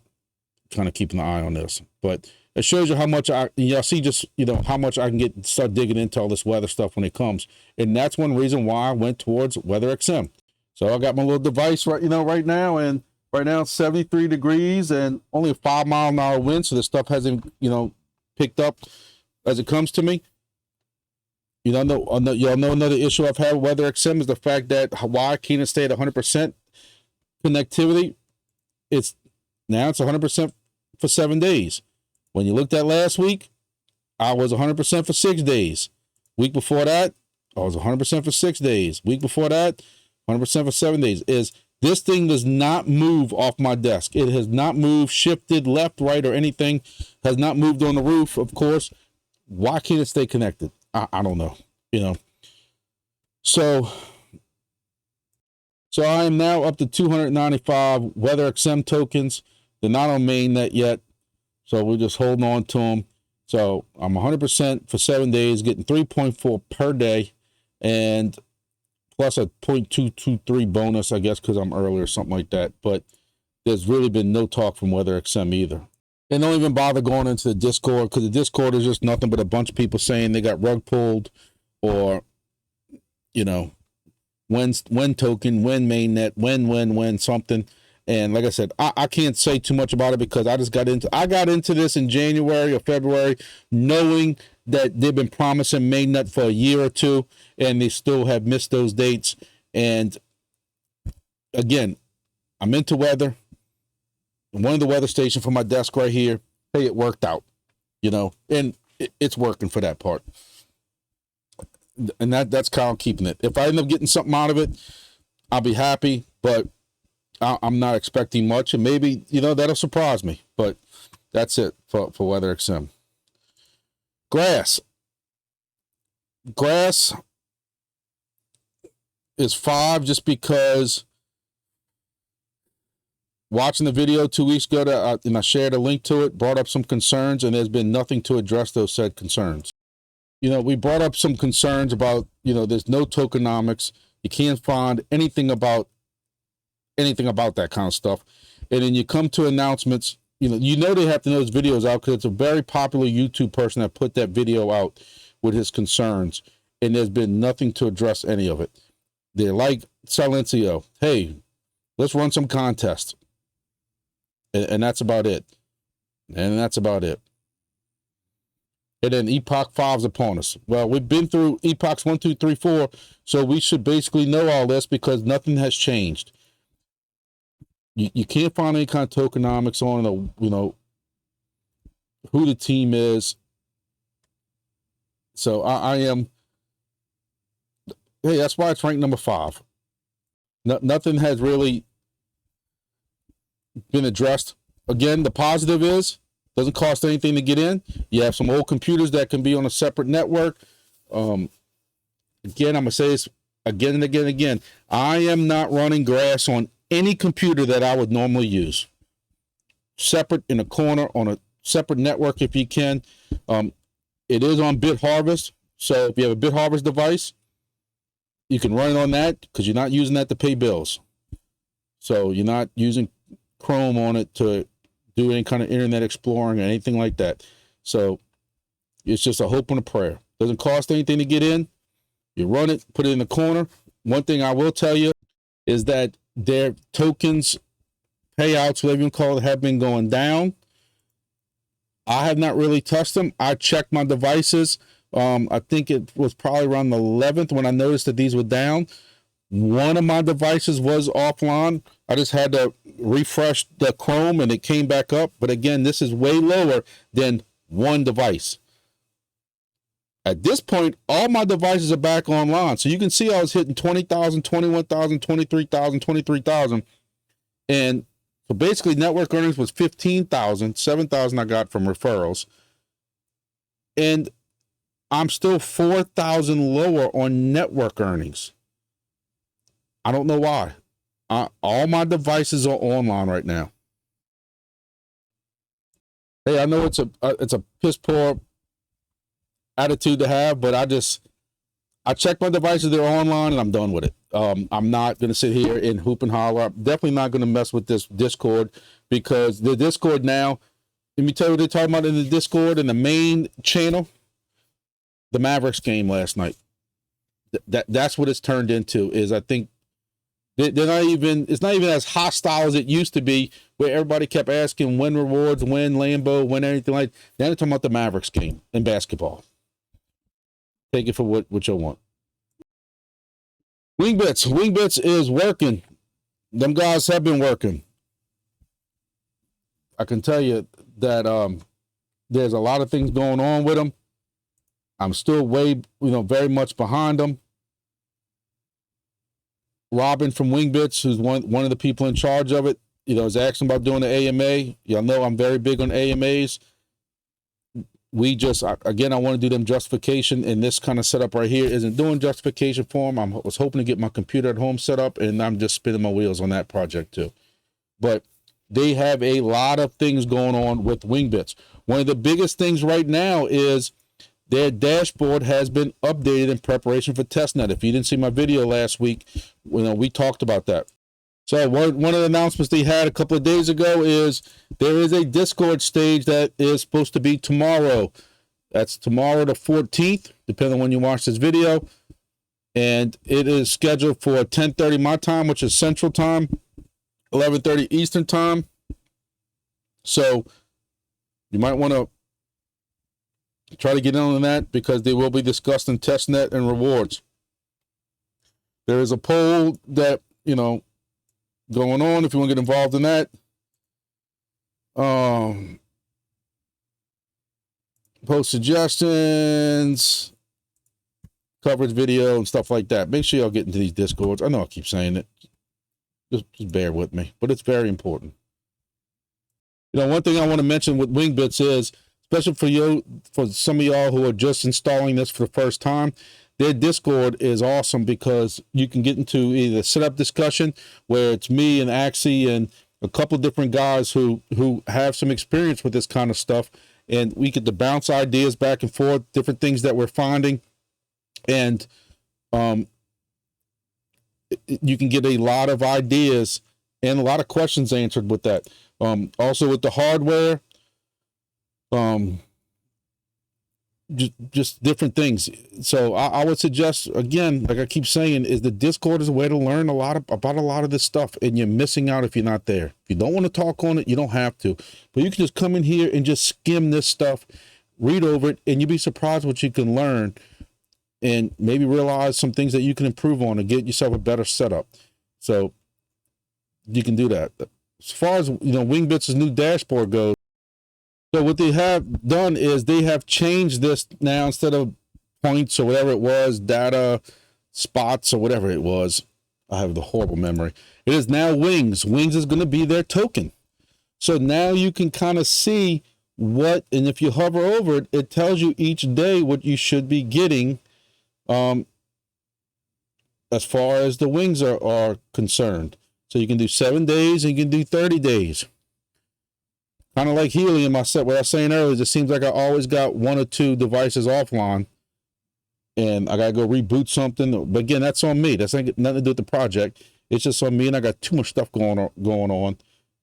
kind of keeping an eye on this. But it shows you how much y'all see, just, how much I can start digging into all this weather stuff when it comes. And that's one reason why I went towards WeatherXM. So I got my little device right now, and right now it's 73 degrees and only a 5-mile-an-hour wind. So this stuff hasn't, picked up as it comes to me. Y'all know another issue I've had with WeatherXM is the fact that why can't it stay at 100% connectivity? It's 100% for 7 days. When you looked at last week, I was 100% for 6 days. Week before that, I was 100% for 6 days. Week before that, 100% for 7 days. This thing does not move off my desk. It has not moved, shifted left, right, or anything. Has not moved on the roof, of course. Why can't it stay connected? I don't know. So I am now up to 295 WeatherXM tokens. They're not on mainnet yet, so we're just holding on to them. So I'm 100% for 7 days, getting 3.4 per day, and plus a 0.223 bonus, I guess, because I'm early or something like that. But there's really been no talk from WeatherXM either. And don't even bother going into the Discord, because the Discord is just nothing but a bunch of people saying they got rug pulled, or, when token, when mainnet, when something. And like I said, I can't say too much about it, because I got into this in January or February, knowing that they've been promising mainnet for a year or two, and they still have missed those dates. And again, I'm into weather. One of the weather stations for my desk right here, hey, it worked out, and it's working for that part. And that's how I'm keeping it. If I end up getting something out of it, I'll be happy, but I'm not expecting much, and maybe, that'll surprise me. But that's it for WeatherXM. Grass is 5, just because watching the video 2 weeks ago, and I shared a link to it, brought up some concerns, and there's been nothing to address those said concerns. We brought up some concerns about, there's no tokenomics. You can't find anything about that kind of stuff. And then you come to announcements, they have to know those videos out, because it's a very popular YouTube person that put that video out with his concerns, and there's been nothing to address any of it. They're like Silencio, hey, let's run some contests. And that's about it. And then Epoch 5's upon us. Well, we've been through Epochs 1, 2, 3, 4, so we should basically know all this, because nothing has changed. You can't find any kind of tokenomics on who the team is. So I am, hey, that's why it's ranked number 5. Nothing has really been addressed. Again, the positive is, doesn't cost anything to get in. You have some old computers that can be on a separate network. Again, I'm going to say this again and again and again. I am not running Grass on any computer that I would normally use. Separate in a corner on a separate network if you can. It is on BitHarvest. So if you have a BitHarvest device, you can run it on that, because you're not using that to pay bills. So you're not using Chrome on it to do any kind of internet exploring or anything like that. So it's just a hope and a prayer. Doesn't cost anything to get in. You run it, put it in the corner. One thing I will tell you is that their tokens, payouts, whatever you call it, have been going down. I have not really touched them. I checked my devices. I think it was probably around the 11th when I noticed that these were down. One of my devices was offline. I just had to refresh the Chrome and it came back up. But again, this is way lower than one device. At this point, all my devices are back online. So you can see I was hitting 20,000, 21,000, 23,000, 23,000. And so basically network earnings was 15,000, 7,000 I got from referrals. And I'm still 4,000 lower on network earnings. I don't know why. All my devices are online right now. Hey, I know it's a piss poor attitude to have, but I check my devices, they're online, and I'm done with it. I'm not going to sit here and hoop and holler. I'm definitely not going to mess with this Discord, because the Discord now, let me tell you what they're talking about in the Discord, in the main channel, the Mavericks game last night. That's what it's turned into, is I think they're not even, it's not even as hostile as it used to be, where everybody kept asking when rewards, when Lambo, when anything like that. Now they're talking about the Mavericks game in basketball. Take it for what you want. Wingbits is working. Them guys have been working. I can tell you that there's a lot of things going on with them. I'm still very much behind them. Robin from Wingbits, who's one of the people in charge of it, is asking about doing the AMA. Y'all know I'm very big on AMAs. We just, again, I want to do them justification, and this kind of setup right here isn't doing justification for them. I was hoping to get my computer at home set up, and I'm just spinning my wheels on that project too. But they have a lot of things going on with Wingbits. One of the biggest things right now is their dashboard has been updated in preparation for testnet. If you didn't see my video last week, we talked about that. So one of the announcements they had a couple of days ago is there is a Discord stage that is supposed to be tomorrow. That's tomorrow the 14th, depending on when you watch this video. And it is scheduled for 10:30 my time, which is Central Time, 11:30 Eastern Time. So you might want to try to get in on that, because they will be discussing testnet and rewards. There is a poll that, going on if you want to get involved in that. Post suggestions, coverage video, and stuff like that. Make sure y'all get into these Discords. I know I keep saying it. Just bear with me, but it's very important. One thing I want to mention with Wingbits is, especially for some of y'all who are just installing this for the first time, their Discord is awesome, because you can get into either setup discussion, where it's me and Axie and a couple different guys who have some experience with this kind of stuff, and we get to bounce ideas back and forth, different things that we're finding, and you can get a lot of ideas and a lot of questions answered with that. Also with the hardware, just different things. So I would suggest, again, like I keep saying, is the Discord is a way to learn about a lot of this stuff, and you're missing out if you're not there. If you don't want to talk on it, you don't have to, but you can just come in here and just skim this stuff, read over it, and you'll be surprised what you can learn, and maybe realize some things that you can improve on and get yourself a better setup. So you can do that. As far as Wingbits' new dashboard goes, so what they have done is they have changed this now. Instead of points or whatever it was, data, spots or whatever it was, I have the horrible memory. It is now wings. Wings is going to be their token. So now you can kind of see and if you hover over it, it tells you each day what you should be getting as far as the wings are concerned. So you can do 7 days and you can do 30 days. Kind of like Helium, what I was saying earlier, it seems like I always got one or two devices offline, and I got to go reboot something. But again, that's on me. That's nothing to do with the project. It's just on me, and I got too much stuff going on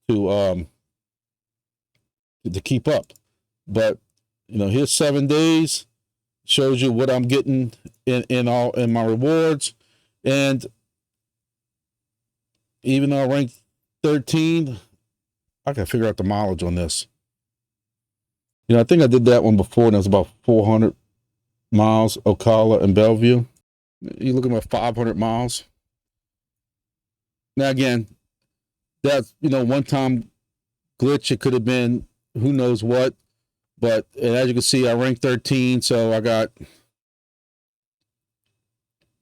to keep up. But here's 7 days, shows you what I'm getting in my rewards, and even though I ranked 13. I gotta figure out the mileage on this. I think I did that one before, and it was about 400 miles, Ocala and Bellevue. You look at my 500 miles. Now again, that's, you know, one time glitch. It could have been who knows what, but as you can see, I ranked 13, so I got,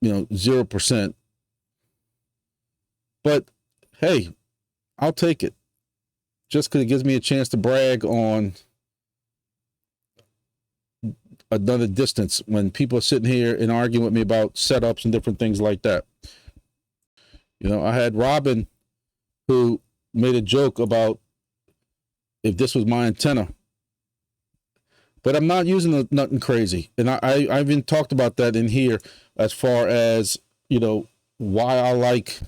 you know, 0%. But hey, I'll take it just because it gives me a chance to brag on another distance when people are sitting here and arguing with me about setups and different things like that. You know, I had Robin who made a joke about if this was my antenna, but I'm not using nothing crazy. And I even talked about that in here as far as, you know, why I like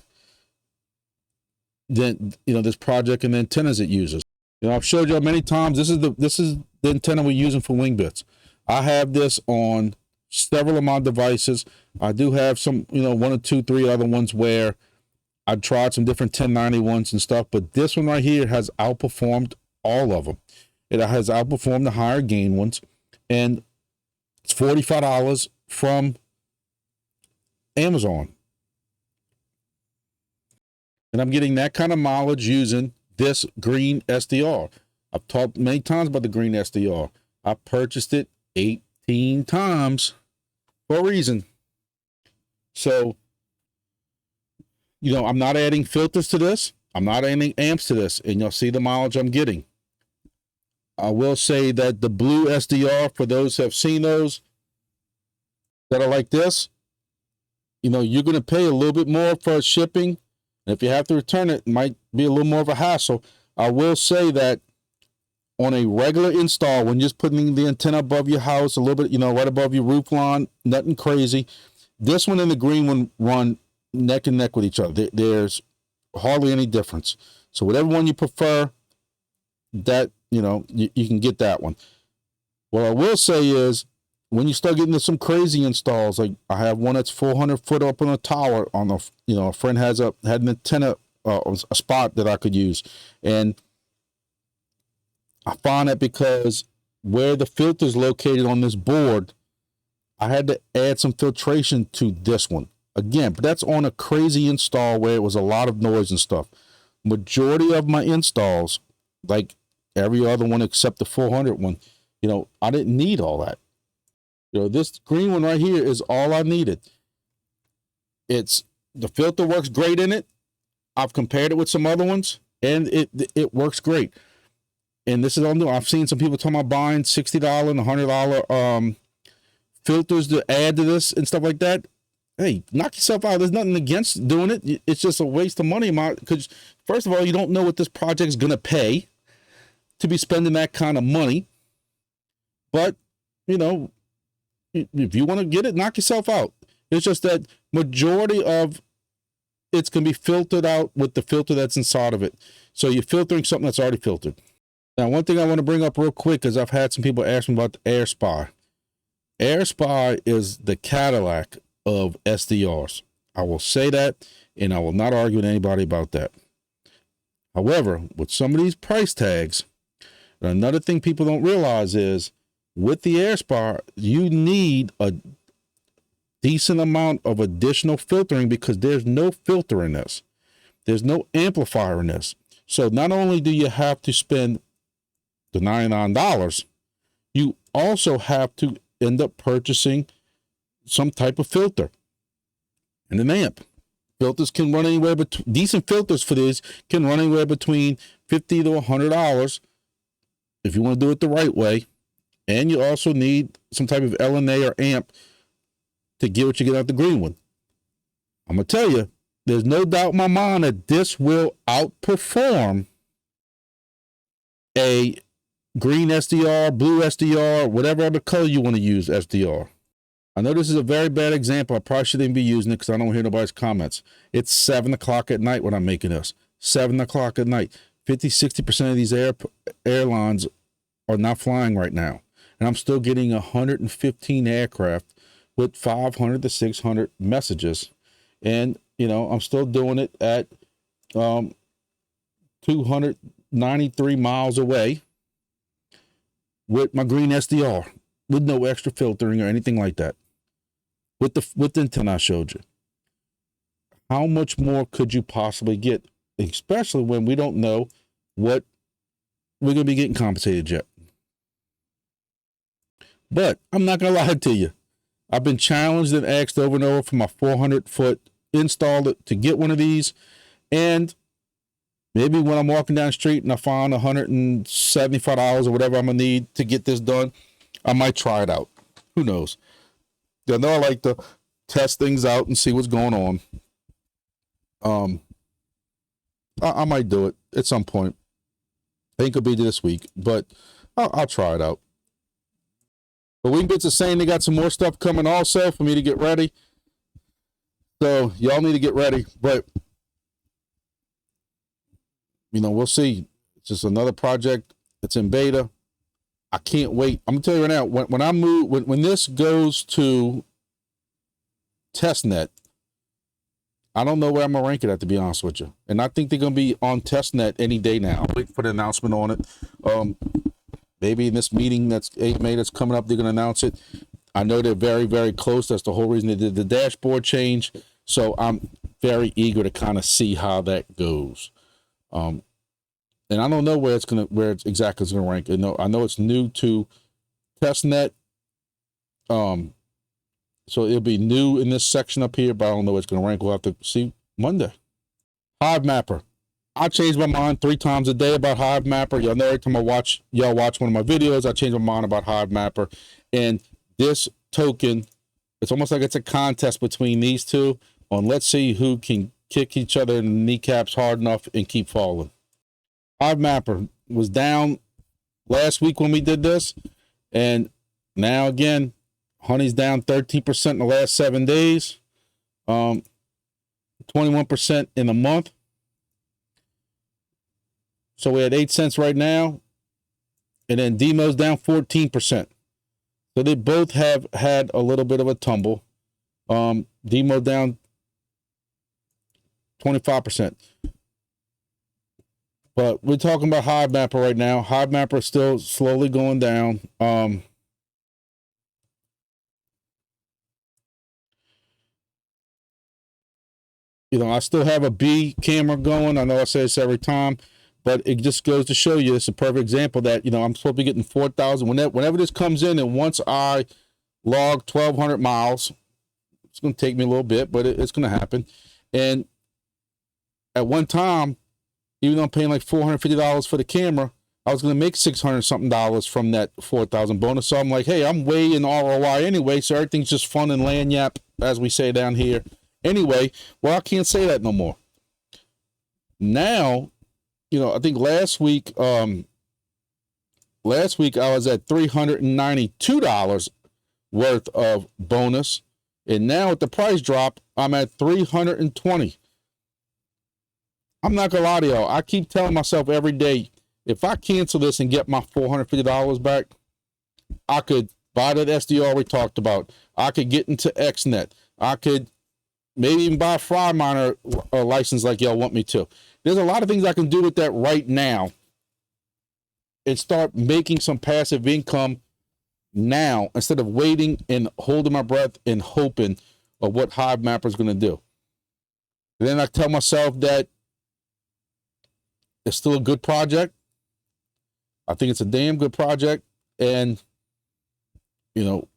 then, you know, this project and the antennas it uses. You know, I've showed you many times, this is the antenna we're using for Wingbits. I have this on several of my devices. I do have some, you know, 1 or 2, 3 other ones where I've tried some different 1090 ones and stuff, but this one right here has outperformed all of them. It has outperformed the higher gain ones, and it's $45 from Amazon. And I'm getting that kind of mileage using this green SDR. I've talked many times about the green SDR. I purchased it 18 times for a reason. So, you know, I'm not adding filters to this. I'm not adding amps to this, and you'll see the mileage I'm getting. I will say that the blue SDR, for those who have seen those that are like this, you know, you're going to pay a little bit more for shipping. And if you have to return it, it might be a little more of a hassle. I will say that on a regular install, when you're just putting the antenna above your house, a little bit, you know, right above your roof line, nothing crazy. This one and the green one run neck and neck with each other. There's hardly any difference. So whatever one you prefer, that, you know, you can get that one. What I will say is, when you start getting to some crazy installs, like I have one that's 400 foot up on a tower on the, you know, a friend had an antenna, a spot that I could use. And I found that because where the filter is located on this board, I had to add some filtration to this one. Again, but that's on a crazy install where it was a lot of noise and stuff. Majority of my installs, like every other one except the 400 one, you know, I didn't need all that. You know, this green one right here is all I needed. It's, the filter works great in it. I've compared it with some other ones, and it works great. And this is all new. I've seen some people talking about buying $60 and $100 filters to add to this and stuff like that. Hey, knock yourself out. There's nothing against doing it. It's just a waste of money, because first of all, you don't know what this project is going to pay to be spending that kind of money. But, you know, if you want to get it, knock yourself out. It's just that majority of it's going to be filtered out with the filter that's inside of it. So you're filtering something that's already filtered. Now, one thing I want to bring up real quick is I've had some people ask me about the AirSpy. AirSpy is the Cadillac of SDRs. I will say that, and I will not argue with anybody about that. However, with some of these price tags, another thing people don't realize is with the AirSpy, you need a decent amount of additional filtering because there's no filter in this. There's no amplifier in this. So not only do you have to spend the $99, you also have to end up purchasing some type of filter and an amp. Filters can run anywhere, but decent filters for this can run anywhere between $50 to $100 if you want to do it the right way. And you also need some type of LNA or amp to get what you get out the green one. I'm going to tell you, there's no doubt in my mind that this will outperform a green SDR, blue SDR, whatever other color you want to use SDR. I know this is a very bad example. I probably shouldn't be using it because I don't hear nobody's comments. It's 7 o'clock at night when I'm making this. 7 o'clock at night. 50-60% of these airlines are not flying right now. And I'm still getting 115 aircraft with 500 to 600 messages. And, you know, I'm still doing it at 293 miles away with my green SDR with no extra filtering or anything like that. With the antenna I showed you. how much more could you possibly get, especially when we don't know what we're going to be getting compensated yet. But I'm not going to lie to you. I've been challenged and asked over and over for my 400-foot install to get one of these. And maybe when I'm walking down the street and I find $175 or whatever I'm going to need to get this done, I might try it out. Who knows? I know I like to test things out and see what's going on. I might do it at some point. I think it'll be this week, but I'll try it out. But Wingbits is saying they got some more stuff coming also for me to get ready. So y'all need to get ready. But, you know, we'll see. It's just another project that's in beta. I can't wait. I'm going to tell you right now, when I move, when this goes to testnet, I don't know where I'm going to rank it at, to be honest with you. And I think they're going to be on testnet any day now. I'm waiting for the announcement on it. Maybe in this meeting that's May that's coming up, they're going to announce it. I know they're very, very close. That's the whole reason they did the dashboard change. So I'm very eager to kind of see how that goes. And I don't know where it's exactly going to rank. I know it's new to testnet. So it'll be new in this section up here, but I don't know where it's going to rank. We'll have to see Monday. HIVEMAPPER. I change my mind 3 times a day about HIVEMAPPER. Y'all know every time y'all watch one of my videos, I change my mind about HIVEMAPPER. And this token, it's almost like it's a contest between these two on let's see who can kick each other in the kneecaps hard enough and keep falling. HIVEMAPPER was down last week when we did this. And now again, honey's down 13% in the last 7 days. 21% in a month. So we're at 8 cents right now. And then DIMO's down 14%. So they both have had a little bit of a tumble. DIMO down 25%. But we're talking about HIVEMAPPER right now. HIVEMAPPER is still slowly going down. You know, I still have a B camera going. I know I say this every time, but it just goes to show you, it's a perfect example that, you know, I'm supposed to be getting 4,000. Whenever this comes in, and once I log 1,200 miles, it's going to take me a little bit, but it's going to happen. And at one time, even though I'm paying like $450 for the camera, I was going to make $600 something from that 4,000 bonus. So I'm like, hey, I'm way in ROI anyway, so everything's just fun and lanyap, as we say down here. Anyway, well, I can't say that no more. Now, you know, I think last week I was at $392 worth of bonus. And now with the price drop, I'm at $320. I'm not gonna lie to y'all. I keep telling myself every day, if I cancel this and get my $450 back, I could buy that SDR we talked about. I could get into XNET. I could maybe even buy a fry miner license like y'all want me to. There's a lot of things I can do with that right now and start making some passive income now instead of waiting and holding my breath and hoping of what HIVEMAPPER is going to do. And then I tell myself that it's still a good project. I think it's a damn good project. And, you know,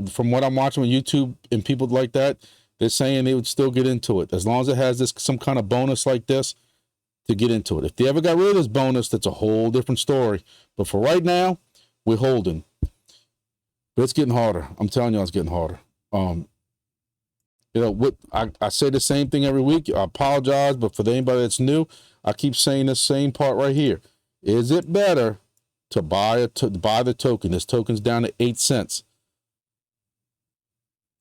from what I'm watching on YouTube and people like that, they're saying they would still get into it as long as it has this some kind of bonus like this to get into it. If they ever got rid of this bonus, that's a whole different story. But for right now, we're holding. But it's getting harder. I'm telling you, it's getting harder. You know what? I say the same thing every week. I apologize, but for anybody that's new, I keep saying the same part right here. Is it better to buy the token? This token's down to 8 cents.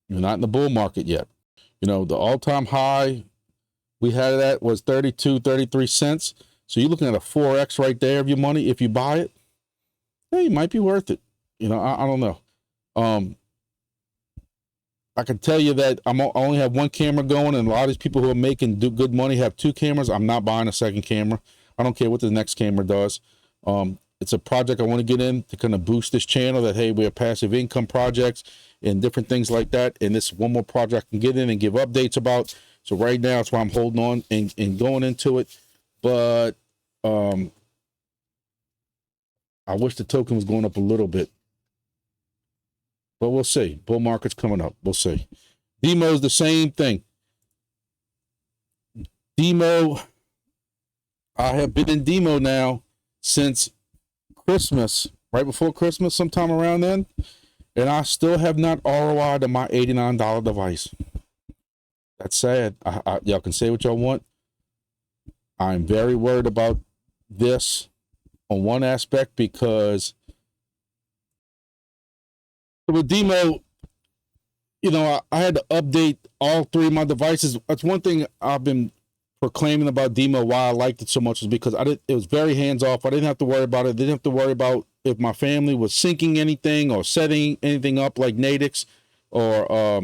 You're not in the bull market yet. You know, the all-time high we had it at was 32, 33 cents. So you're looking at a 4X right there of your money. If you buy it, hey, it might be worth it. You know, I don't know. I can tell you that I only have one camera going, and a lot of these people who are making good money have 2 cameras. I'm not buying a second camera. I don't care what the next camera does. it's a project I want to get in to kind of boost this channel, that, hey, we're passive income projects and different things like that. And this one more project I can get in and give updates about. So right now, it's why I'm holding on and going into it. But I wish the token was going up a little bit. But we'll see. Bull market's coming up. We'll see. DIMO is the same thing. DIMO, I have been in DIMO now since Christmas, right before Christmas, sometime around then, and I still have not ROI'd on my $89 device. That's sad. Y'all can say what y'all want. I'm very worried about this on one aspect, because with DIMO, you know, I had to update all 3 of my devices. That's one thing I've been proclaiming about DIMO, why I liked it so much, is because it was very hands-off. I didn't have to worry about it. Didn't have to worry about if my family was syncing anything or setting anything up like NATIX or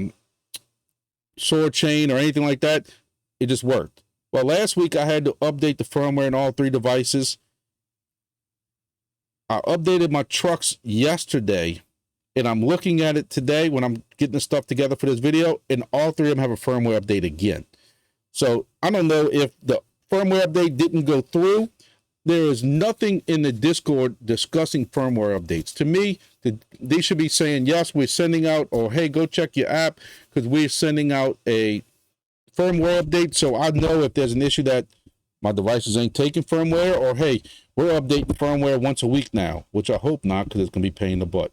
Soarchain or anything like that. It just worked. Well, last week I had to update the firmware in all 3 devices. I updated my trucks yesterday, and I'm looking at it today when I'm getting the stuff together for this video, and all 3 of them have a firmware update again. So I don't know if the firmware update didn't go through. There is nothing in the Discord discussing firmware updates. To me, they should be saying, yes, we're sending out, or hey, go check your app because we're sending out a firmware update. So I know if there's an issue that my devices ain't taking firmware, or hey, we're updating the firmware once a week now, which I hope not, because it's going to be a pain in the butt.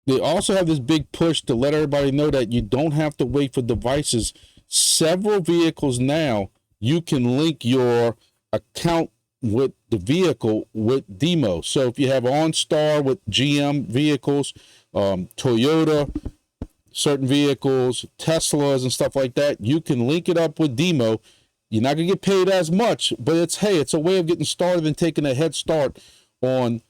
They also have this big push to let everybody know that you don't have to wait for devices. Several vehicles now, you can link your account with the vehicle with DIMO. So if you have OnStar with GM vehicles, Toyota, certain vehicles, Teslas and stuff like that, you can link it up with DIMO. You're not going to get paid as much, but it's a way of getting started and taking a head start on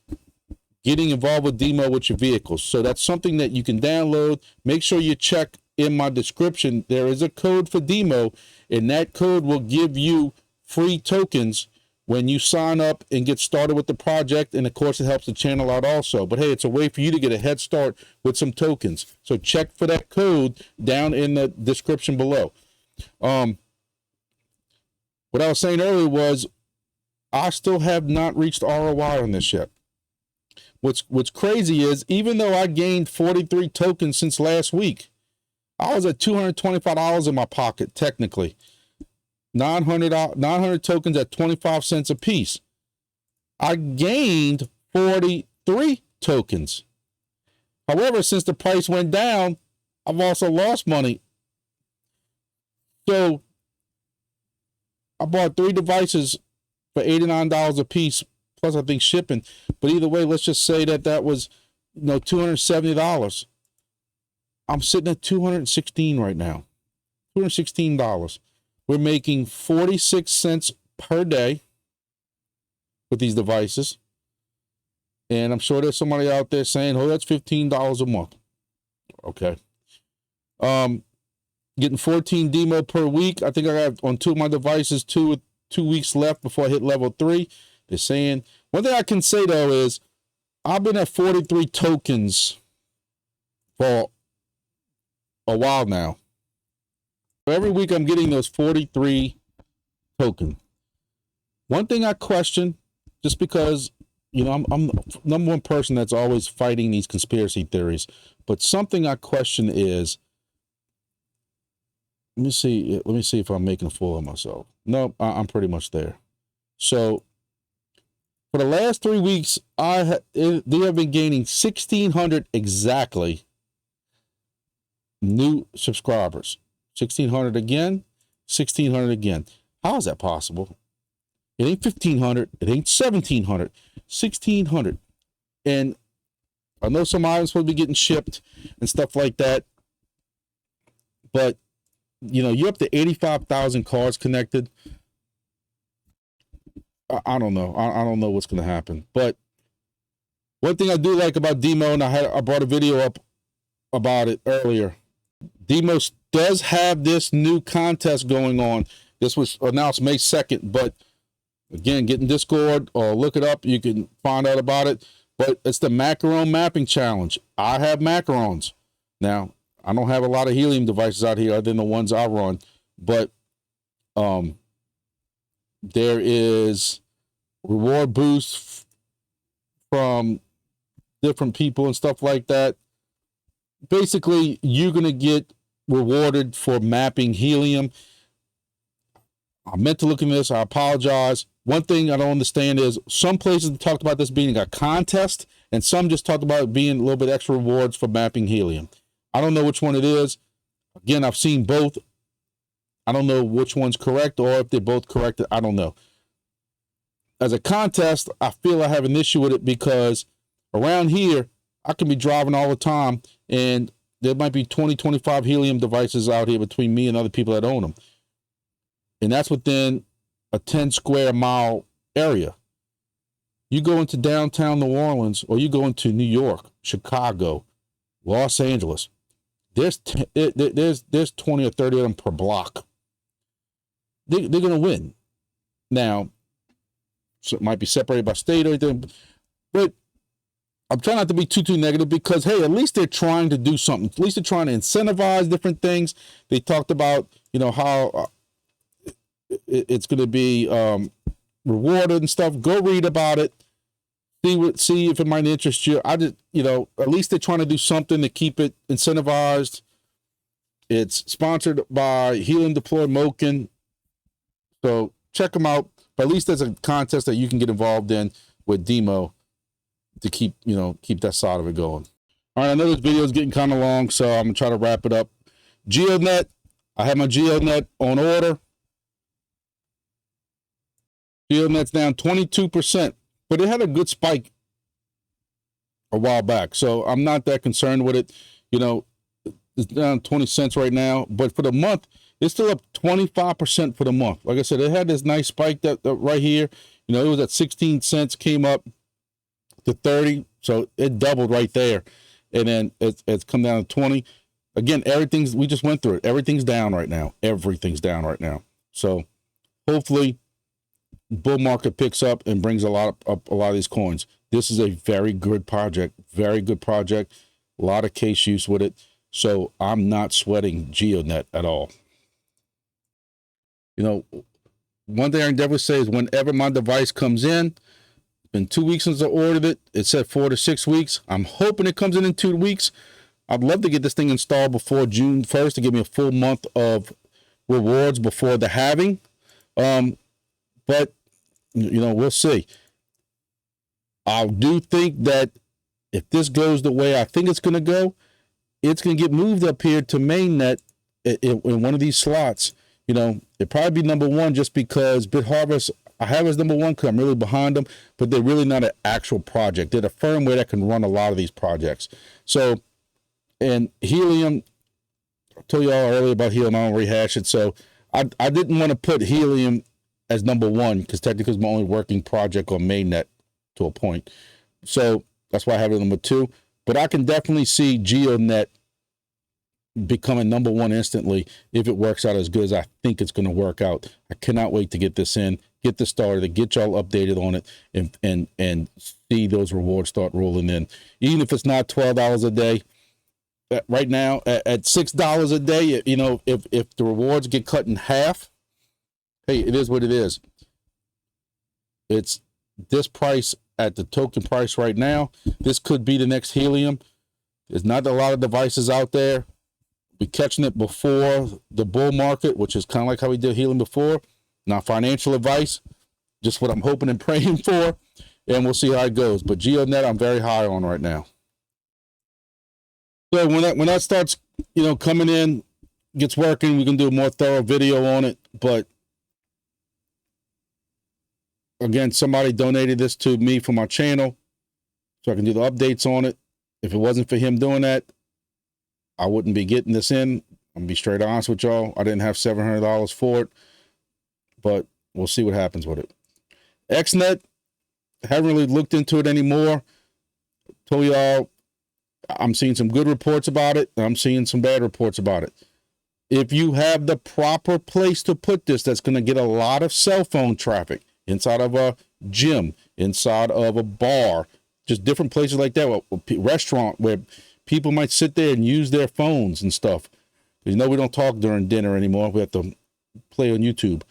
getting involved with DIMO with your vehicles. So that's something that you can download. Make sure you check in my description. There is a code for DIMO, and that code will give you free tokens when you sign up and get started with the project. And of course, it helps the channel out also. But hey, it's a way for you to get a head start with some tokens. So check for that code down in the description below. What I was saying earlier was I still have not reached ROI on this yet. What's crazy is, even though I gained 43 tokens since last week, I was at $225 in my pocket, technically. 900 tokens at 25 cents a piece. I gained 43 tokens. However, since the price went down, I've also lost money. So I bought 3 devices for $89 a piece, plus I think shipping. But either way, let's just say that was, $270. I'm sitting at $216 right now. $216. We're making 46 cents per day with these devices. And I'm sure there's somebody out there saying, oh, that's $15 a month. Okay. Getting 14 DIMO per week. I think I got on 2 of my devices, 2 weeks left before I hit level 3. They're saying, one thing I can say though is I've been at 43 tokens for a while now. Every week I'm getting those 43 tokens. One thing I question, just because, I'm the number one person that's always fighting these conspiracy theories, but something I question is, let me see if I'm making a fool of myself. No, I'm pretty much there. So for the last 3 weeks, they have been gaining 1,600 exactly new subscribers. 1,600 again, 1,600 again. How is that possible? It ain't 1,500. It ain't 1,700. 1,600. And I know some items supposed to be getting shipped and stuff like that. But, you're up to 85,000 cards connected. I don't know. I don't know what's going to happen. But one thing I do like about DIMO, and I brought a video up about it earlier. DIMO does have this new contest going on. This was announced May 2nd, but Again, get in Discord or look it up. You can find out about it. But it's the macaron mapping challenge. I have macarons. Now, I don't have a lot of Helium devices out here other than the ones I run. But there is reward boosts from different people and stuff like that. Basically, you're going to get rewarded for mapping Helium. I meant to look in this. I apologize. One thing I don't understand is some places talked about this being a contest, and some just talked about it being a little bit extra rewards for mapping Helium. I don't know which one it is. Again, I've seen both. I don't know which one's correct, or if they're both correct. I don't know. As a contest, I feel I have an issue with it because around here, I can be driving all the time, and there might be 20, 25 Helium devices out here between me and other people that own them. And that's within a 10 square mile area. You go into downtown New Orleans, or you go into New York, Chicago, Los Angeles, there's 20 or 30 of them per block. They're going to win. Now, so it might be separated by state or anything, but I'm trying not to be too negative because, hey, at least they're trying to do something. At least they're trying to incentivize different things. They talked about, you know, how it's going to be rewarded and stuff. Go read about it. See if it might interest you. I just, you know, at least they're trying to do something to keep it incentivized. It's sponsored by Helium Deploy Moken. So check them out. But at least there's a contest that you can get involved in with DIMO to keep, you know, keep that side of it going. All right, I know this video is getting kind of long, so I'm going to try to wrap it up. GEODNET, I have my GEODNET on order. GEODNET's down 22%, but it had a good spike a while back, so I'm not that concerned with it. You know, it's down 20 cents right now, but for the month, it's still up 25% for the month. Like I said, it had this nice spike that right here. You know, it was at 16 cents, came up to 30, so it doubled right there, and then it's come down to 20. Again, we just went through it. Everything's down right now. Everything's down right now. So hopefully bull market picks up and brings a lot of these coins. This is a very good project, a lot of case use with it. So I'm not sweating GEODNET at all. You know, one thing I can definitely say is whenever my device comes in, been 2 weeks since I ordered it. It said 4 to 6 weeks. I'm hoping it comes in 2 weeks. I'd love to get this thing installed before June 1st to give me a full month of rewards before the halving. But, you know, we'll see. I do think that if this goes the way I think it's going to go, it's going to get moved up here to mainnet in one of these slots. You know, it'd probably be number one just because BitHarvest, I have as number one because I'm really behind them, but they're really not an actual project. They're the firmware that can run a lot of these projects. So, and Helium, I told you all earlier about Helium, I don't rehash it. So I didn't want to put Helium as number one because technically it's my only working project on mainnet to a point. So that's why I have it number two. But I can definitely see GEODNET becoming number one instantly if it works out as good as I think it's going to work out. I cannot wait to get this in, get this started, get y'all updated on it, and see those rewards start rolling in. Even if it's not $12 a day, right now at $6 a day, you know, if the rewards get cut in half, hey, it is what it is. It's this price at the token price right now. This could be the next Helium. There's not a lot of devices out there. We're catching it before the bull market, which is kind of like how we did Helium before. Not financial advice, just what I'm hoping and praying for, and we'll see how it goes. But GEODNET, I'm very high on right now. So when that starts, you know, coming in, gets working, we can do a more thorough video on it. But again, somebody donated this to me for my channel, so I can do the updates on it. If it wasn't for him doing that, I wouldn't be getting this in. I'm gonna be straight honest with y'all. I didn't have $700 for it, but we'll see what happens with it. XNET, haven't really looked into it anymore. Told y'all I'm seeing some good reports about it, and I'm seeing some bad reports about it. If you have the proper place to put this, that's going to get a lot of cell phone traffic. inside of a gym, inside of a bar, just different places like that, a restaurant where people might sit there and use their phones and stuff. You know, we don't talk during dinner anymore. We have to play on YouTube.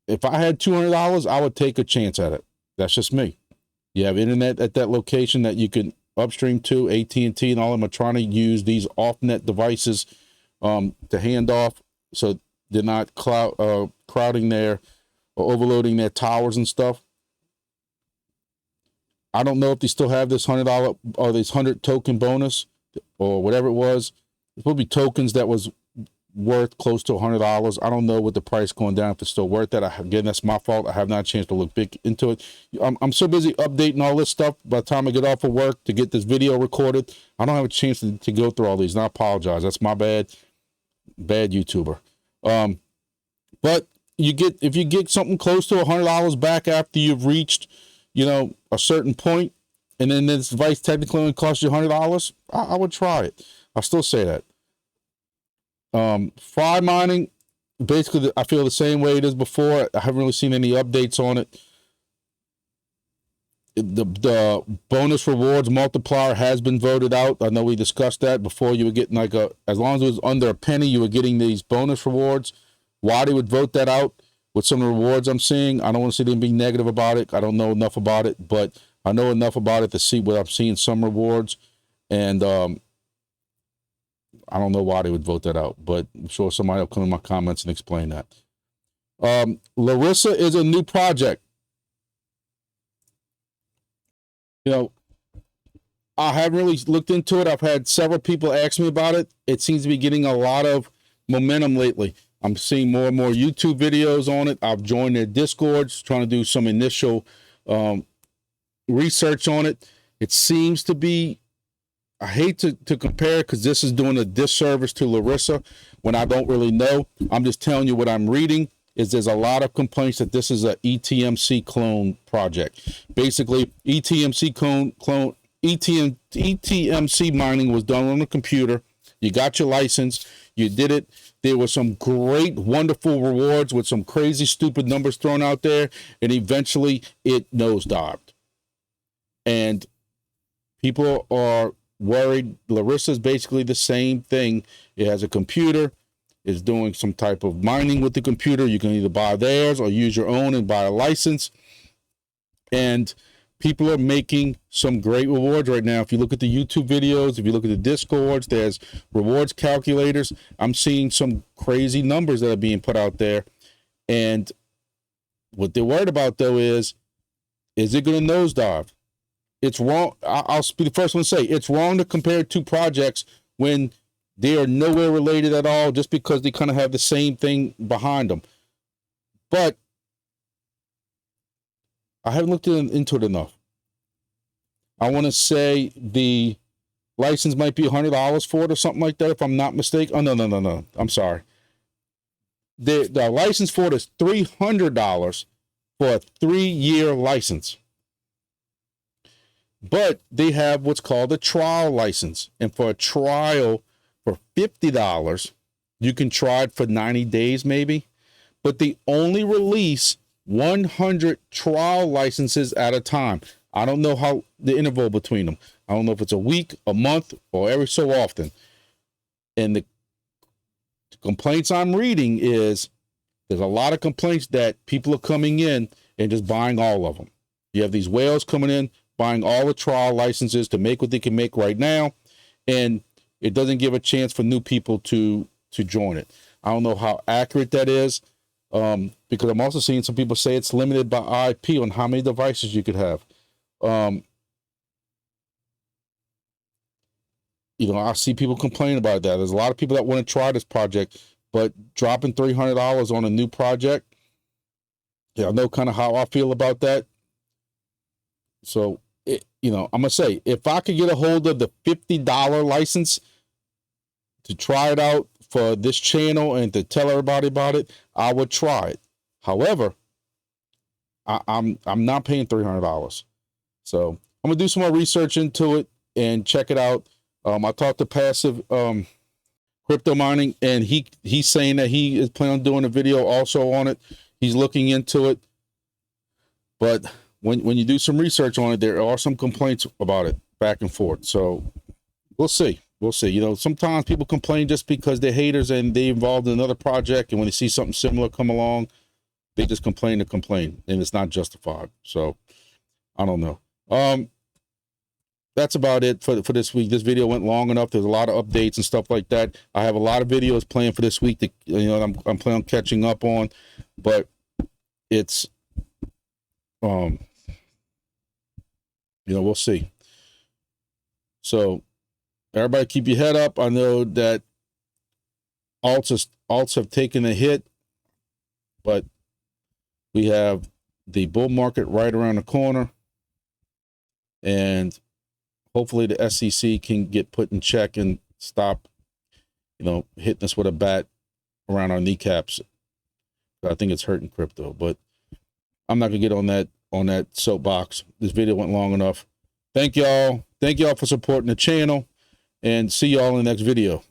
If I had $200, I would take a chance at it. That's just me. You have internet at that location that you can upstream to. AT&T and all of them are trying to use these off-net devices to hand off, so they're not crowding their or overloading their towers and stuff. I don't know if they still have this $100 or this 100 token bonus or whatever it was. It's supposed to be tokens that was worth close to $100. I don't know what the price going down, if it's still worth that. Again, that's my fault. I have not a chance to look big into it. I'm so busy updating all this stuff by the time I get off of work to get this video recorded. I don't have a chance to go through all these, and I apologize. That's my bad YouTuber. But if you get something close to $100 back after you've reached, you know, a certain point, and then this device technically only costs you $100, I would try it. I'll still say that. Fry mining, basically, I feel the same way it is before. I haven't really seen any updates on it. The bonus rewards multiplier has been voted out. I know we discussed that before. You were getting like as long as it was under a penny, you were getting these bonus rewards. Why they would vote that out with some of the rewards I'm seeing, I don't want to see them being negative about it. I don't know enough about it, but I know enough about it to see what I'm seeing some rewards. And I don't know why they would vote that out, but I'm sure somebody will come in my comments and explain that. Larissa is a new project. You know, I haven't really looked into it. I've had several people ask me about it. It seems to be getting a lot of momentum lately. I'm seeing more and more YouTube videos on it. I've joined their Discords, trying to do some initial research on it. It seems to be, I hate to compare because this is doing a disservice to Larissa when I don't really know. I'm just telling you what I'm reading. There's a lot of complaints that this is a ETMC clone project. Basically, ETMC mining was done on a computer. You got your license, you did it. There were some great, wonderful rewards with some crazy, stupid numbers thrown out there, and eventually it nosedived. And people are worried. Larissa's basically the same thing. It has a computer. Is doing some type of mining with the computer. You can either buy theirs or use your own and buy a license. And people are making some great rewards right now. If you look at the YouTube videos, if you look at the Discords, there's rewards calculators. I'm seeing some crazy numbers that are being put out there. And what they're worried about, though, is it going to nosedive? It's wrong. I'll be the first one to say it's wrong to compare two projects when they are nowhere related at all, just because they kind of have the same thing behind them. But I haven't looked into it enough. I want to say the license might be $100 for it or something like that, if I'm not mistaken. Oh, no. I'm sorry. The license for it is $300 for a 3-year license. But they have what's called a trial license. And for a trial, for $50, you can try it for 90 days maybe, but they only release 100 trial licenses at a time. I don't know how the interval between them. I don't know if it's a week, a month, or every so often. And the complaints I'm reading is there's a lot of complaints that people are coming in and just buying all of them. You have these whales coming in, buying all the trial licenses to make what they can make right now, and it doesn't give a chance for new people to join it. I don't know how accurate that is, because I'm also seeing some people say it's limited by IP on how many devices you could have. You know, I see people complain about that. There's a lot of people that want to try this project, but dropping $300 on a new project, yeah, I know kind of how I feel about that. So, you know, I'm going to say, if I could get a hold of the $50 license to try it out for this channel and to tell everybody about it, I would try it. However, I'm not paying $300. So I'm going to do some more research into it and check it out. I talked to Passive Crypto Mining, and he's saying that he is planning on doing a video also on it. He's looking into it. But when you do some research on it, there are some complaints about it back and forth. So we'll see. We'll see. You know, sometimes people complain just because they're haters and they involved in another project, and when they see something similar come along, they just complain to complain, and it's not justified. So I don't know. That's about it for this week. This video went long enough. There's a lot of updates and stuff like that. I have a lot of videos planned for this week that, you know, I'm planning on catching up on, but it's you know, we'll see. So everybody keep your head up. I know that alts have taken a hit, but we have the bull market right around the corner, and hopefully the SEC can get put in check and stop, you know, hitting us with a bat around our kneecaps. I think it's hurting crypto, but I'm not gonna get on that soapbox. This video went long enough. Thank y'all for supporting the channel, and see y'all in the next video.